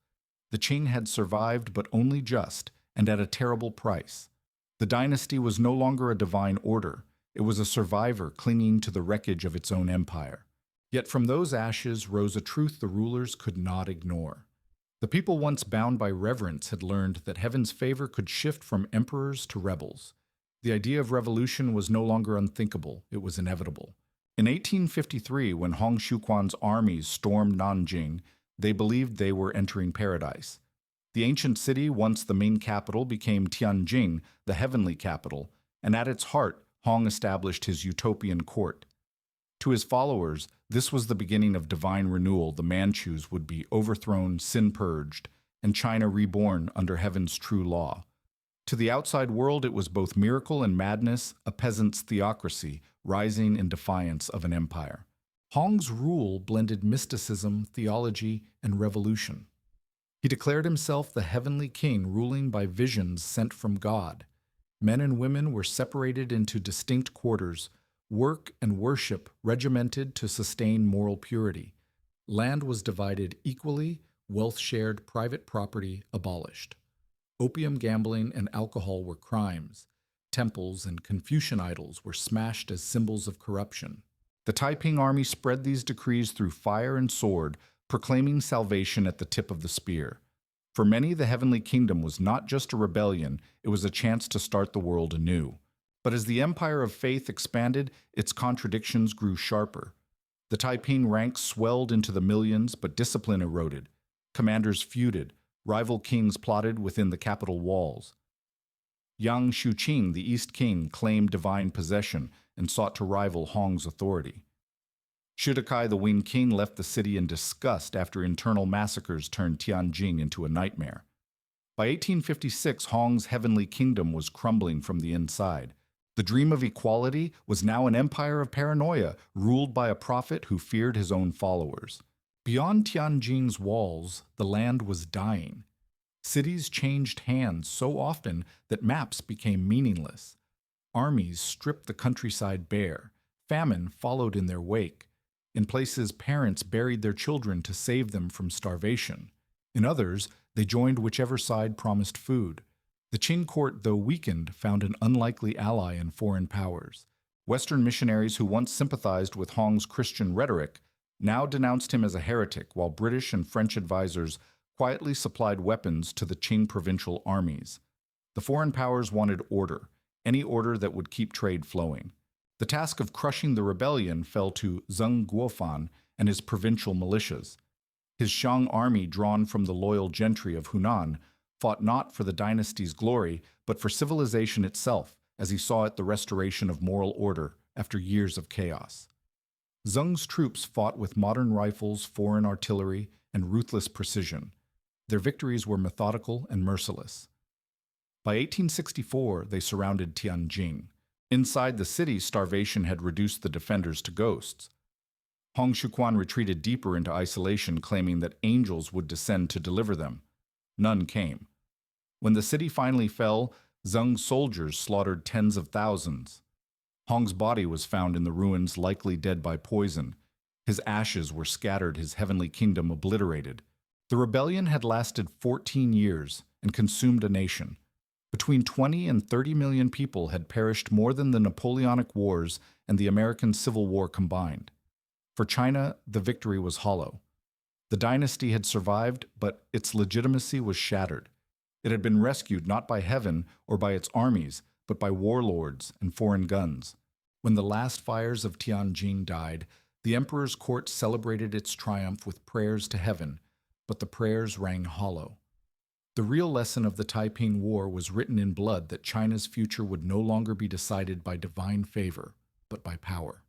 The Qing had survived, but only just, and at a terrible price. The dynasty was no longer a divine order. It was a survivor clinging to the wreckage of its own empire. Yet from those ashes rose a truth the rulers could not ignore. The people, once bound by reverence, had learned that heaven's favor could shift from emperors to rebels. The idea of revolution was no longer unthinkable, it was inevitable. In 1853, when Hong Xiuquan's armies stormed Nanjing, they believed they were entering paradise. The ancient city, once the main capital, became Tianjin, the heavenly capital, and at its heart, Hong established his utopian court. To his followers, this was the beginning of divine renewal. The Manchus would be overthrown, sin purged, and China reborn under heaven's true law. To the outside world, it was both miracle and madness, a peasant's theocracy, rising in defiance of an empire. Hong's rule blended mysticism, theology, and revolution. He declared himself the heavenly king, ruling by visions sent from God. Men and women were separated into distinct quarters, work and worship regimented to sustain moral purity. Land was divided equally, wealth shared, private property abolished. Opium, gambling, and alcohol were crimes. Temples and Confucian idols were smashed as symbols of corruption. The Taiping army spread these decrees through fire and sword, proclaiming salvation at the tip of the spear. For many, the heavenly kingdom was not just a rebellion, it was a chance to start the world anew. But as the empire of faith expanded, its contradictions grew sharper. The Taiping ranks swelled into the millions, but discipline eroded. Commanders feuded. Rival kings plotted within the capital walls. Yang Shuqing, the East King, claimed divine possession and sought to rival Hong's authority. Shidakai, the Wing King, left the city in disgust after internal massacres turned Tianjin into a nightmare. By 1856, Hong's heavenly kingdom was crumbling from the inside. The dream of equality was now an empire of paranoia, ruled by a prophet who feared his own followers. Beyond Tianjin's walls, the land was dying. Cities changed hands so often that maps became meaningless. Armies stripped the countryside bare. Famine followed in their wake. In places, parents buried their children to save them from starvation. In others, they joined whichever side promised food. The Qing court, though weakened, found an unlikely ally in foreign powers. Western missionaries who once sympathized with Hong's Christian rhetoric now denounced him as a heretic, while British and French advisors quietly supplied weapons to the Qing provincial armies. The foreign powers wanted order, any order that would keep trade flowing. The task of crushing the rebellion fell to Zheng Guofan and his provincial militias. His Xiang army, drawn from the loyal gentry of Hunan, fought not for the dynasty's glory, but for civilization itself, as he saw it the restoration of moral order after years of chaos. Zheng's troops fought with modern rifles, foreign artillery, and ruthless precision. Their victories were methodical and merciless. By 1864, they surrounded Tianjin. Inside the city, starvation had reduced the defenders to ghosts. Hong Xiuquan retreated deeper into isolation, claiming that angels would descend to deliver them. None came. When the city finally fell, Zheng's soldiers slaughtered tens of thousands. Hong's body was found in the ruins, likely dead by poison. His ashes were scattered, his heavenly kingdom obliterated. The rebellion had lasted 14 years and consumed a nation. Between 20 and 30 million people had perished, more than the Napoleonic Wars and the American Civil War combined. For China, the victory was hollow. The dynasty had survived, but its legitimacy was shattered. It had been rescued not by heaven or by its armies, but by warlords and foreign guns. When the last fires of Tianjin died, the emperor's court celebrated its triumph with prayers to heaven, but the prayers rang hollow. The real lesson of the Taiping War was written in blood, that China's future would no longer be decided by divine favor, but by power.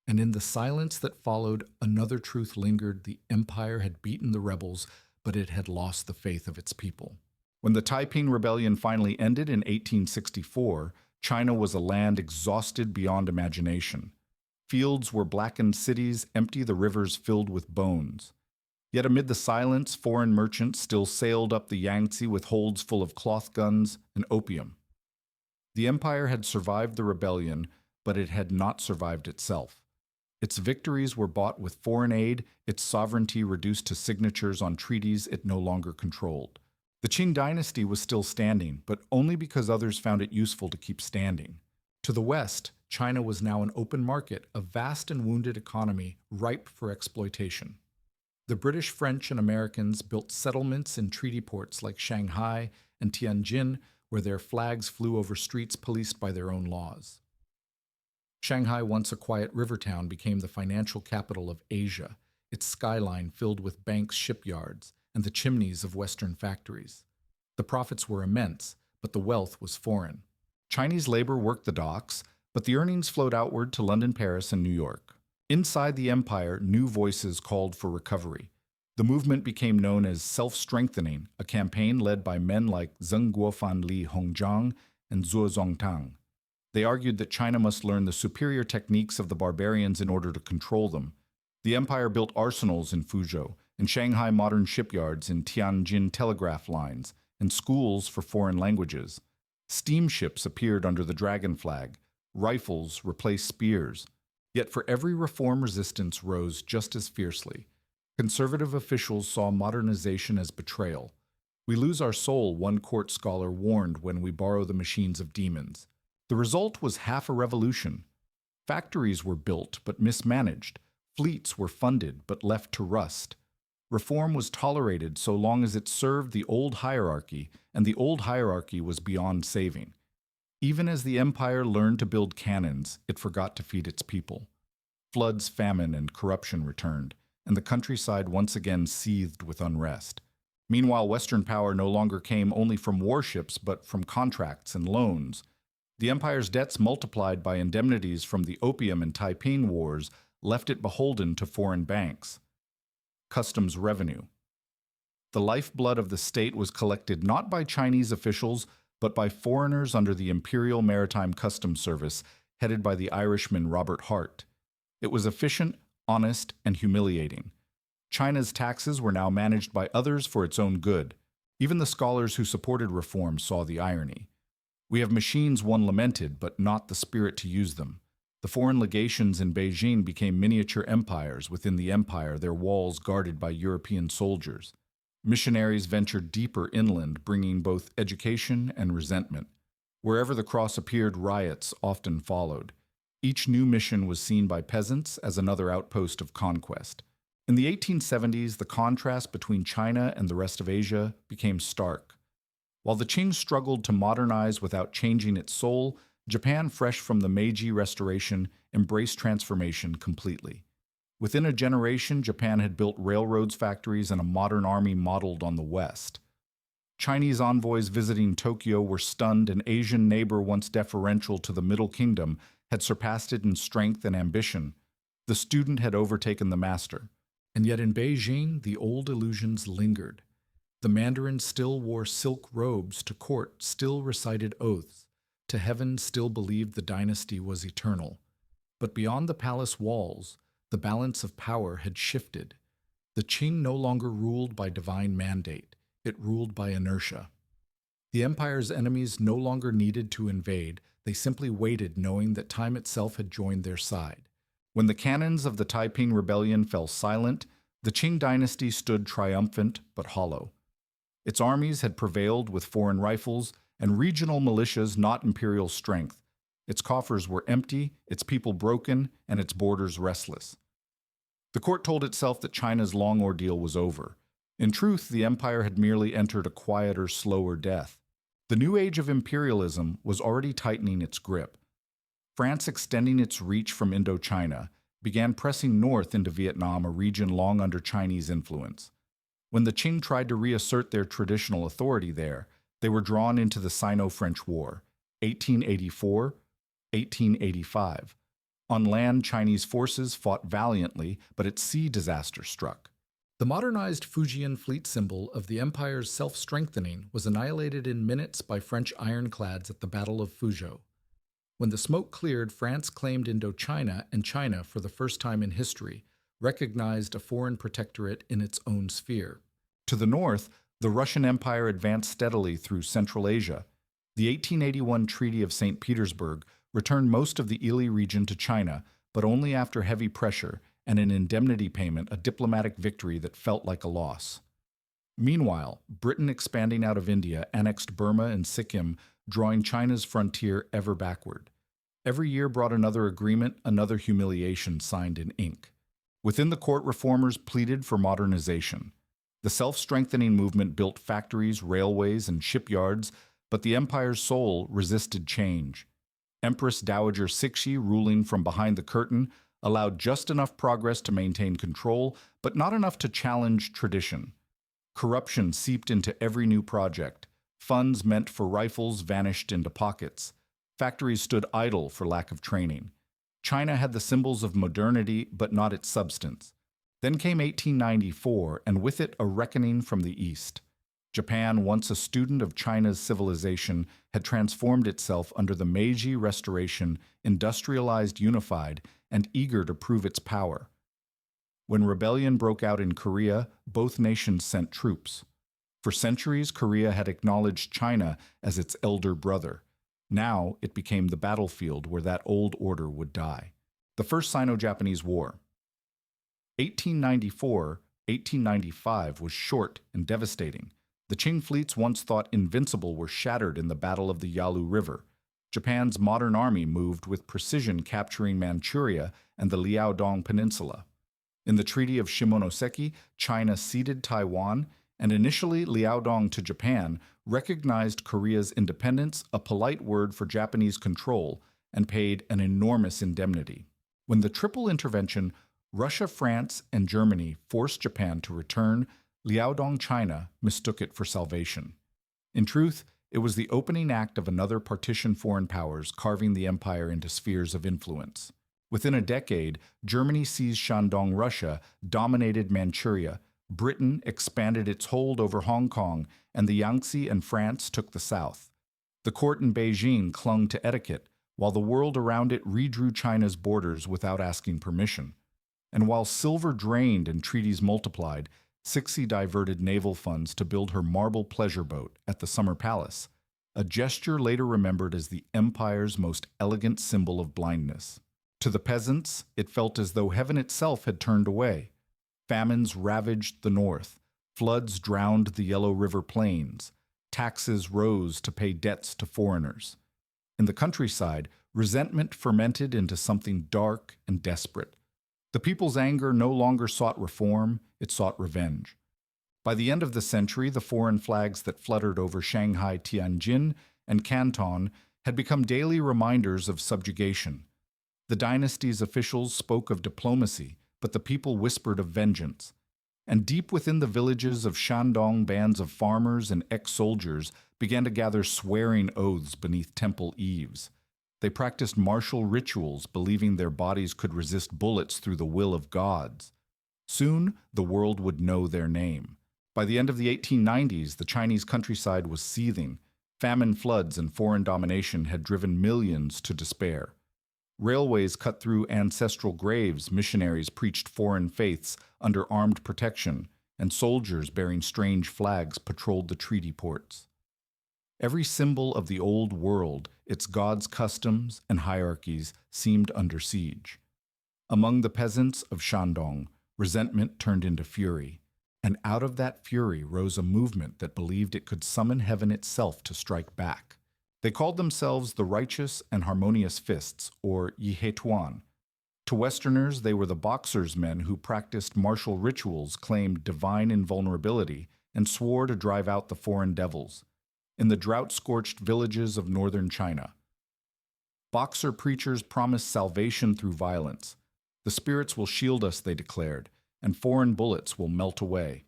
And in the silence that followed, another truth lingered: the empire had beaten the rebels, but it had lost the faith of its people. When the Taiping Rebellion finally ended in 1864, China was a land exhausted beyond imagination. Fields were blackened cities, empty the rivers filled with bones. Yet amid the silence, foreign merchants still sailed up the Yangtze with holds full of cloth guns and opium. The empire had survived the rebellion, but it had not survived itself. Its victories were bought with foreign aid, its sovereignty reduced to signatures on treaties it no longer controlled. The Qing dynasty was still standing, but only because others found it useful to keep standing. To the west, China was now an open market, a vast and wounded economy ripe for exploitation. The British, French, and Americans built settlements in treaty ports like Shanghai and Tianjin, where their flags flew over streets policed by their own laws. Shanghai, once a quiet river town, became the financial capital of Asia, its skyline filled with banks, shipyards, and the chimneys of Western factories. The profits were immense, but the wealth was foreign. Chinese labor worked the docks, but the earnings flowed outward to London, Paris, and New York. Inside the empire, new voices called for recovery. The movement became known as self-strengthening, a campaign led by men like Zheng Guofan, Li Hongzhang, and Zuo Zongtang. They argued that China must learn the superior techniques of the barbarians in order to control them. The empire built arsenals in Fuzhou, and Shanghai modern shipyards, in Tianjin telegraph lines, and schools for foreign languages. Steamships appeared under the dragon flag. Rifles replaced spears. Yet for every reform, resistance rose just as fiercely. Conservative officials saw modernization as betrayal. We lose our soul, one court scholar warned, when we borrow the machines of demons. The result was half a revolution. Factories were built but mismanaged. Fleets were funded but left to rust. Reform was tolerated so long as it served the old hierarchy, and the old hierarchy was beyond saving. Even as the empire learned to build cannons, it forgot to feed its people. Floods, famine, and corruption returned, and the countryside once again seethed with unrest. Meanwhile, Western power no longer came only from warships, but from contracts and loans. The empire's debts, multiplied by indemnities from the opium and Taiping wars, left it beholden to foreign banks. Customs revenue. The lifeblood of the state was collected not by Chinese officials, but by foreigners under the Imperial Maritime Customs Service, headed by the Irishman Robert Hart. It was efficient, honest, and humiliating. China's taxes were now managed by others for its own good. Even the scholars who supported reform saw the irony. We have machines, one lamented, but not the spirit to use them. The foreign legations in Beijing became miniature empires within the empire, their walls guarded by European soldiers. Missionaries ventured deeper inland, bringing both education and resentment. Wherever the cross appeared, riots often followed. Each new mission was seen by peasants as another outpost of conquest. In the 1870s, the contrast between China and the rest of Asia became stark. While the Qing struggled to modernize without changing its soul, Japan, fresh from the Meiji Restoration, embraced transformation completely. Within a generation, Japan had built railroads, factories, and a modern army modeled on the West. Chinese envoys visiting Tokyo were stunned. An Asian neighbor once deferential to the Middle Kingdom had surpassed it in strength and ambition. The student had overtaken the master. And yet in Beijing, the old illusions lingered. The mandarin still wore silk robes to court, still recited oaths. To heaven still believed the dynasty was eternal. But beyond the palace walls, the balance of power had shifted. The Qing no longer ruled by divine mandate. It ruled by inertia. The empire's enemies no longer needed to invade. They simply waited, knowing that time itself had joined their side. When the cannons of the Taiping rebellion fell silent, the Qing dynasty stood triumphant but hollow. Its armies had prevailed with foreign rifles and regional militias, not imperial strength. Its coffers were empty, its people broken, and its borders restless. The court told itself that China's long ordeal was over. In truth, the empire had merely entered a quieter, slower death. The new age of imperialism was already tightening its grip. France, extending its reach from Indochina, began pressing north into Vietnam, a region long under Chinese influence. When the Qing tried to reassert their traditional authority there, they were drawn into the Sino-French War, 1884-1885. On land, Chinese forces fought valiantly, but at sea disaster struck. The modernized Fujian fleet symbol of the empire's self-strengthening was annihilated in minutes by French ironclads at the Battle of Fuzhou. When the smoke cleared, France claimed Indochina, and China, for the first time in history, recognized a foreign protectorate in its own sphere. To the north, the Russian Empire advanced steadily through Central Asia. The 1881 Treaty of St. Petersburg returned most of the Ili region to China, but only after heavy pressure and an indemnity payment, a diplomatic victory that felt like a loss. Meanwhile, Britain, expanding out of India, annexed Burma and Sikkim, drawing China's frontier ever backward. Every year brought another agreement, another humiliation signed in ink. Within the court, reformers pleaded for modernization. The self-strengthening movement built factories, railways, and shipyards, but the empire's soul resisted change. Empress Dowager Cixi, ruling from behind the curtain, allowed just enough progress to maintain control, but not enough to challenge tradition. Corruption seeped into every new project. Funds meant for rifles vanished into pockets. Factories stood idle for lack of training. China had the symbols of modernity, but not its substance. Then came 1894, and with it a reckoning from the East. Japan, once a student of China's civilization, had transformed itself under the Meiji Restoration, industrialized, unified, and eager to prove its power. When rebellion broke out in Korea, both nations sent troops. For centuries, Korea had acknowledged China as its elder brother. Now it became the battlefield where that old order would die. The First Sino-Japanese War. 1894-1895 was short and devastating. The Qing fleets, once thought invincible, were shattered in the Battle of the Yalu River. Japan's modern army moved with precision, capturing Manchuria and the Liaodong Peninsula. In the Treaty of Shimonoseki, China ceded Taiwan, and initially Liaodong to Japan recognized Korea's independence, a polite word for Japanese control, and paid an enormous indemnity. When the Triple Intervention, Russia, France, and Germany forced Japan to return, Liaodong China mistook it for salvation. In truth, it was the opening act of another partition foreign powers carving the empire into spheres of influence. Within a decade, Germany seized Shandong, Russia, dominated Manchuria, Britain expanded its hold over Hong Kong, and the Yangtze and France took the south. The court in Beijing clung to etiquette, while the world around it redrew China's borders without asking permission. And while silver drained and treaties multiplied, Cixi diverted naval funds to build her marble pleasure boat at the Summer Palace, a gesture later remembered as the empire's most elegant symbol of blindness. To the peasants, it felt as though heaven itself had turned away. Famines ravaged the north, floods drowned the Yellow River plains, taxes rose to pay debts to foreigners. In the countryside, resentment fermented into something dark and desperate. The people's anger no longer sought reform, it sought revenge. By the end of the century, the foreign flags that fluttered over Shanghai, Tianjin, and Canton had become daily reminders of subjugation. The dynasty's officials spoke of diplomacy, but the people whispered of vengeance. And deep within the villages of Shandong, bands of farmers and ex-soldiers began to gather swearing oaths beneath temple eaves. They practiced martial rituals, believing their bodies could resist bullets through the will of gods. Soon, the world would know their name. By the end of the 1890s, the Chinese countryside was seething. Famine, floods, and foreign domination had driven millions to despair. Railways cut through ancestral graves, missionaries preached foreign faiths under armed protection, and soldiers bearing strange flags patrolled the treaty ports. Every symbol of the old world, its gods' customs and hierarchies, seemed under siege. Among the peasants of Shandong, resentment turned into fury, and out of that fury rose a movement that believed it could summon heaven itself to strike back. They called themselves the Righteous and Harmonious Fists, or Yihetuan. To Westerners, they were the boxers' men who practiced martial rituals, claimed divine invulnerability, and swore to drive out the foreign devils. In the drought-scorched villages of northern China, boxer preachers promised salvation through violence. The spirits will shield us, they declared, and foreign bullets will melt away.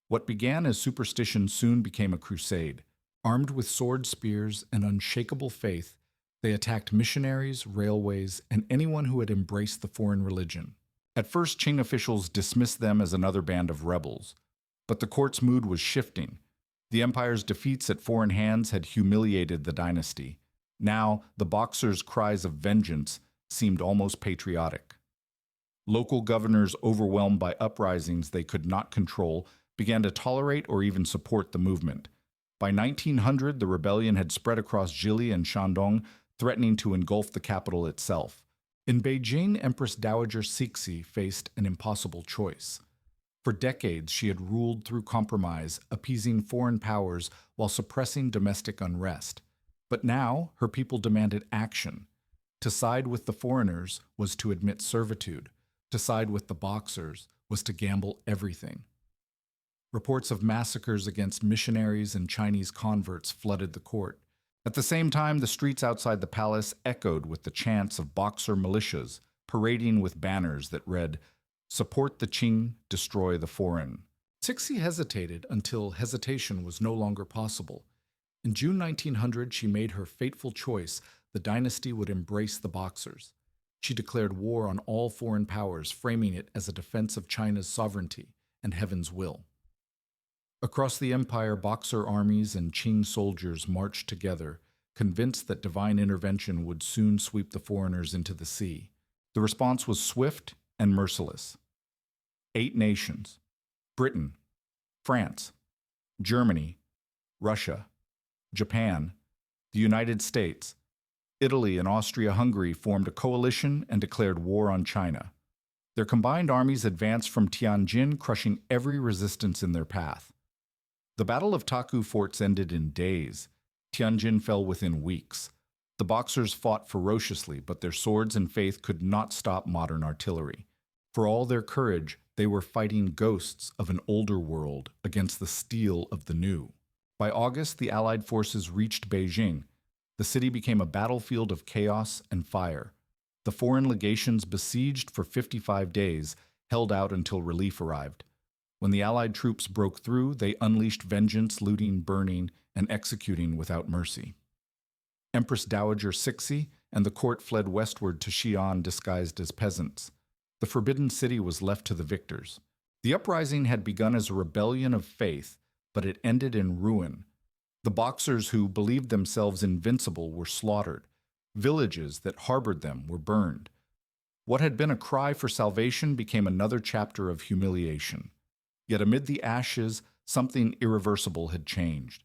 What began as superstition soon became a crusade. Armed with sword spears and unshakable faith, they attacked missionaries, railways, and anyone who had embraced the foreign religion. At first, Qing officials dismissed them as another band of rebels, but the court's mood was shifting. The empire's defeats at foreign hands had humiliated the dynasty. Now, the boxers' cries of vengeance seemed almost patriotic. Local governors, overwhelmed by uprisings they could not control, began to tolerate or even support the movement. By 1900, the rebellion had spread across Jili and Shandong, threatening to engulf the capital itself. In Beijing, Empress Dowager Cixi faced an impossible choice. For decades, she had ruled through compromise, appeasing foreign powers while suppressing domestic unrest. But now, her people demanded action. To side with the foreigners was to admit servitude. To side with the boxers was to gamble everything. Reports of massacres against missionaries and Chinese converts flooded the court. At the same time, the streets outside the palace echoed with the chants of boxer militias, parading with banners that read, "Support the Qing, destroy the foreign." Cixi hesitated until hesitation was no longer possible. In June 1900, she made her fateful choice. The dynasty would embrace the boxers. She declared war on all foreign powers, framing it as a defense of China's sovereignty and heaven's will. Across the empire, boxer armies and Qing soldiers marched together, convinced that divine intervention would soon sweep the foreigners into the sea. The response was swift and merciless. 8 nations: Britain, France, Germany, Russia, Japan, the United States, Italy, and Austria-Hungary formed a coalition and declared war on China. Their combined armies advanced from Tianjin, crushing every resistance in their path. The Battle of Taku Forts ended in days. Tianjin fell within weeks. The boxers fought ferociously, but their swords and faith could not stop modern artillery. For all their courage, they were fighting ghosts of an older world against the steel of the new. By August, the Allied forces reached Beijing. The city became a battlefield of chaos and fire. The foreign legations, besieged for 55 days, held out until relief arrived. When the Allied troops broke through, they unleashed vengeance, looting, burning, and executing without mercy. Empress Dowager Cixi and the court fled westward to Xi'an disguised as peasants. The Forbidden City was left to the victors. The uprising had begun as a rebellion of faith, but it ended in ruin. The Boxers who believed themselves invincible were slaughtered. Villages that harbored them were burned. What had been a cry for salvation became another chapter of humiliation. Yet amid the ashes, something irreversible had changed.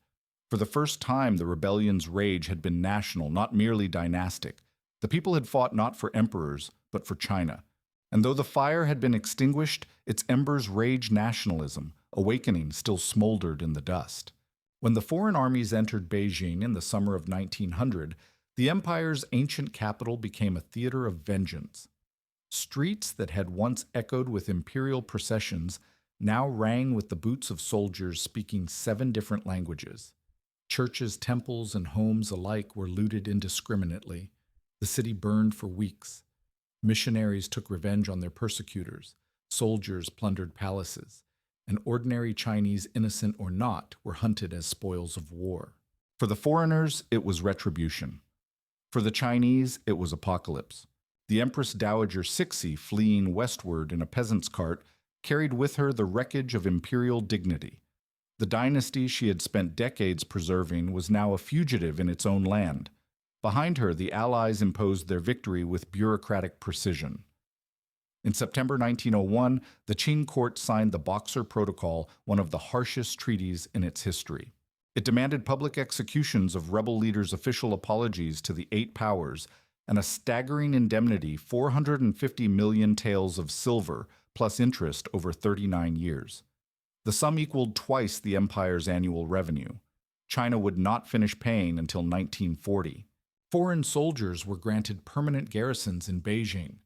For the first time, the rebellion's rage had been national, not merely dynastic. The people had fought not for emperors, but for China. And though the fire had been extinguished, its embers raged nationalism, awakening still smoldered in the dust. When the foreign armies entered Beijing in the summer of 1900, the empire's ancient capital became a theater of vengeance. Streets that had once echoed with imperial processions now rang with the boots of soldiers speaking 7 different languages. Churches, temples, and homes alike were looted indiscriminately. The city burned for weeks. Missionaries took revenge on their persecutors. Soldiers plundered palaces. And ordinary Chinese, innocent or not, were hunted as spoils of war. For the foreigners, it was retribution. For the Chinese, it was apocalypse. The Empress Dowager Cixi, fleeing westward in a peasant's cart, carried with her the wreckage of imperial dignity. The dynasty she had spent decades preserving was now a fugitive in its own land. Behind her, the Allies imposed their victory with bureaucratic precision. In September 1901, the Qing court signed the Boxer Protocol, one of the harshest treaties in its history. It demanded public executions of rebel leaders' official apologies to the 8 powers, and a staggering indemnity, 450 million taels of silver, plus interest over 39 years. The sum equaled twice the empire's annual revenue. China would not finish paying until 1940. Foreign soldiers were granted permanent garrisons in Beijing.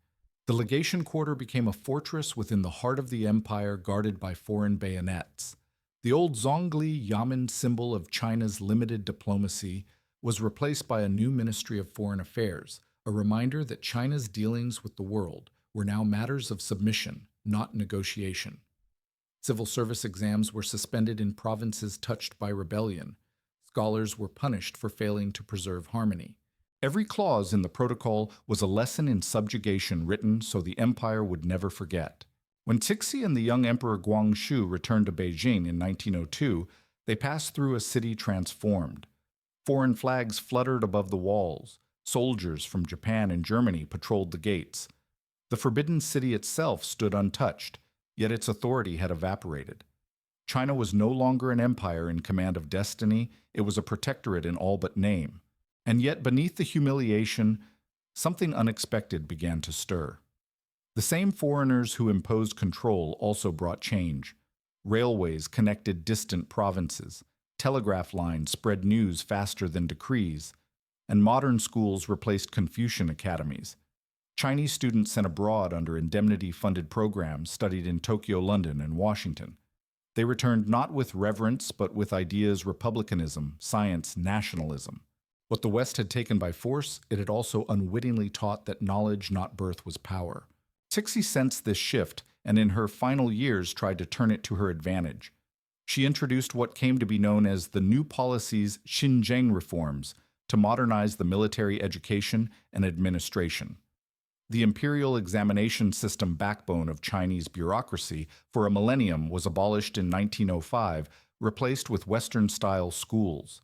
The legation quarter became a fortress within the heart of the empire, guarded by foreign bayonets. The old Zhongli Yamen symbol of China's limited diplomacy was replaced by a new Ministry of Foreign Affairs, a reminder that China's dealings with the world were now matters of submission, not negotiation. Civil service exams were suspended in provinces touched by rebellion. Scholars were punished for failing to preserve harmony. Every clause in the protocol was a lesson in subjugation written so the empire would never forget. When Cixi and the young Emperor Guangxu returned to Beijing in 1902, they passed through a city transformed. Foreign flags fluttered above the walls. Soldiers from Japan and Germany patrolled the gates. The forbidden city itself stood untouched, yet its authority had evaporated. China was no longer an empire in command of destiny, it was a protectorate in all but name. And yet, beneath the humiliation, something unexpected began to stir. The same foreigners who imposed control also brought change. Railways connected distant provinces. Telegraph lines spread news faster than decrees. And modern schools replaced Confucian academies. Chinese students sent abroad under indemnity-funded programs studied in Tokyo, London, and Washington. They returned not with reverence, but with ideas republicanism, science, nationalism. What the West had taken by force, it had also unwittingly taught that knowledge, not birth, was power. Cixi sensed this shift, and in her final years tried to turn it to her advantage. She introduced what came to be known as the New Policies Xinjiang reforms to modernize the military education and administration. The imperial examination system backbone of Chinese bureaucracy for a millennium was abolished in 1905, replaced with Western-style schools.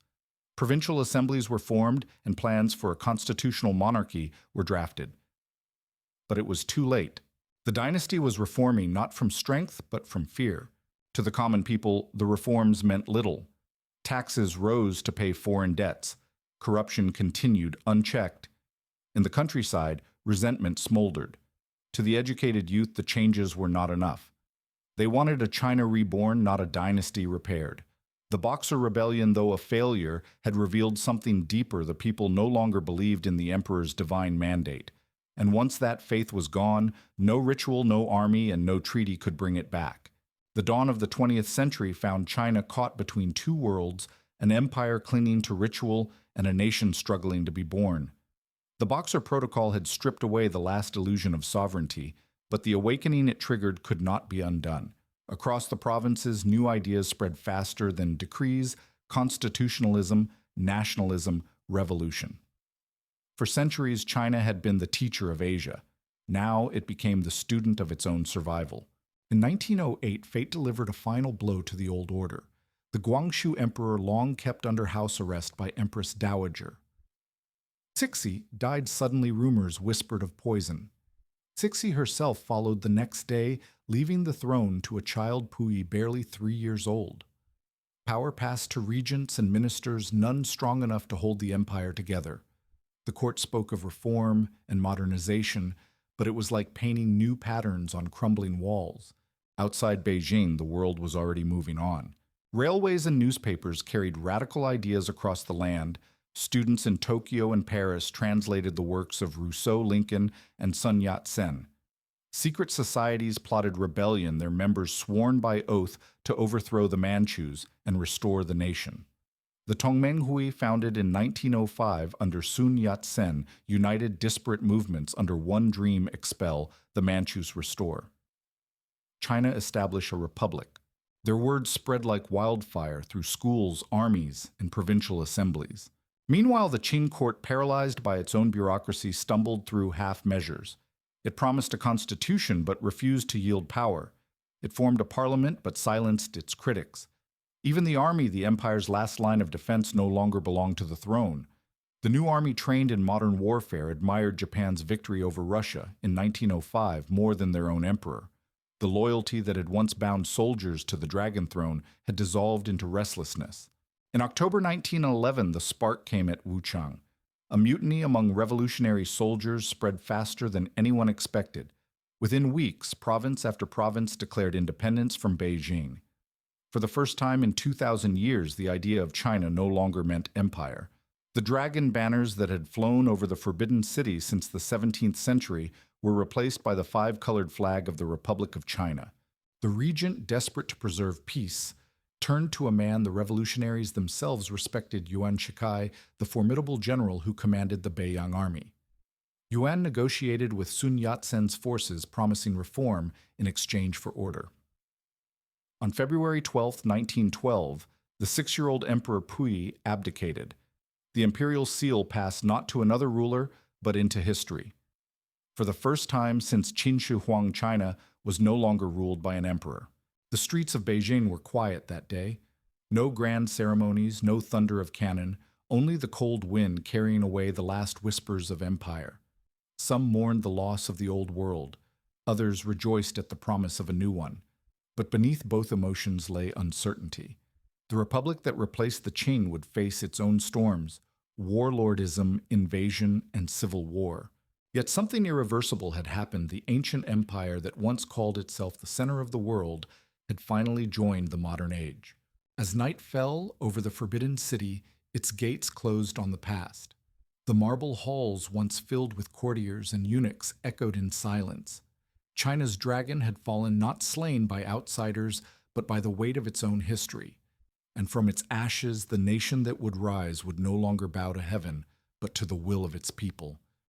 Provincial assemblies were formed, and plans for a constitutional monarchy were drafted. But it was too late. The dynasty was reforming not from strength, but from fear. To the common people, the reforms meant little. Taxes rose to pay foreign debts. Corruption continued unchecked. In the countryside, resentment smoldered. To the educated youth, the changes were not enough. They wanted a China reborn, not a dynasty repaired. The Boxer Rebellion, though a failure, had revealed something deeper. The people no longer believed in the emperor's divine mandate. And once that faith was gone, no ritual, no army, and no treaty could bring it back. The dawn of the 20th century found China caught between 2 worlds, an empire clinging to ritual and a nation struggling to be born. The Boxer Protocol had stripped away the last illusion of sovereignty, but the awakening it triggered could not be undone. Across the provinces, new ideas spread faster than decrees, constitutionalism, nationalism, revolution. For centuries, China had been the teacher of Asia. Now it became the student of its own survival. In 1908, fate delivered a final blow to the old order. The Guangxu emperor, long kept under house arrest by Empress Dowager Cixi, died suddenly. Rumors whispered of poison. Cixi herself followed the next day, leaving the throne to a child Puyi barely 3 years old. Power passed to regents and ministers, none strong enough to hold the empire together. The court spoke of reform and modernization, but it was like painting new patterns on crumbling walls. Outside Beijing, the world was already moving on. Railways and newspapers carried radical ideas across the land. Students in Tokyo and Paris translated the works of Rousseau, Lincoln, and Sun Yat-sen. Secret societies plotted rebellion, their members sworn by oath to overthrow the Manchus and restore the nation. The Tongmenghui, founded in 1905 under Sun Yat-sen, united disparate movements under one dream: expel, the Manchus restore. China established a republic. Their words spread like wildfire through schools, armies, and provincial assemblies. Meanwhile, the Qing court, paralyzed by its own bureaucracy, stumbled through half measures. It promised a constitution but refused to yield power. It formed a parliament but silenced its critics. Even the army, the empire's last line of defense, no longer belonged to the throne. The new army, trained in modern warfare, admired Japan's victory over Russia in 1905 more than their own emperor. The loyalty that had once bound soldiers to the Dragon Throne had dissolved into restlessness. In October 1911, the spark came at Wuchang. A mutiny among revolutionary soldiers spread faster than anyone expected. Within weeks, province after province declared independence from Beijing. For the first time in 2,000 years, the idea of China no longer meant empire. The dragon banners that had flown over the Forbidden City since the 17th century were replaced by the five-colored flag of the Republic of China. The regent, desperate to preserve peace, turned to a man the revolutionaries themselves respected: Yuan Shikai, the formidable general who commanded the Beiyang army. Yuan negotiated with Sun Yat-sen's forces, promising reform in exchange for order. On February 12, 1912, the 6-year-old Emperor Puyi abdicated. The imperial seal passed not to another ruler, but into history. For the first time since Qin Shi Huang, China was no longer ruled by an emperor. The streets of Beijing were quiet that day. No grand ceremonies, no thunder of cannon, only the cold wind carrying away the last whispers of empire. Some mourned the loss of the old world. Others rejoiced at the promise of a new one. But beneath both emotions lay uncertainty. The republic that replaced the Qing would face its own storms: warlordism, invasion, and civil war. Yet something irreversible had happened. The ancient empire that once called itself the center of the world had finally joined the modern age. As night fell over the Forbidden City, its gates closed on the past. The marble halls, once filled with courtiers and eunuchs, echoed in silence. China's dragon had fallen, not slain by outsiders, but by the weight of its own history. And from its ashes, the nation that would rise would no longer bow to heaven, but to the will of its people.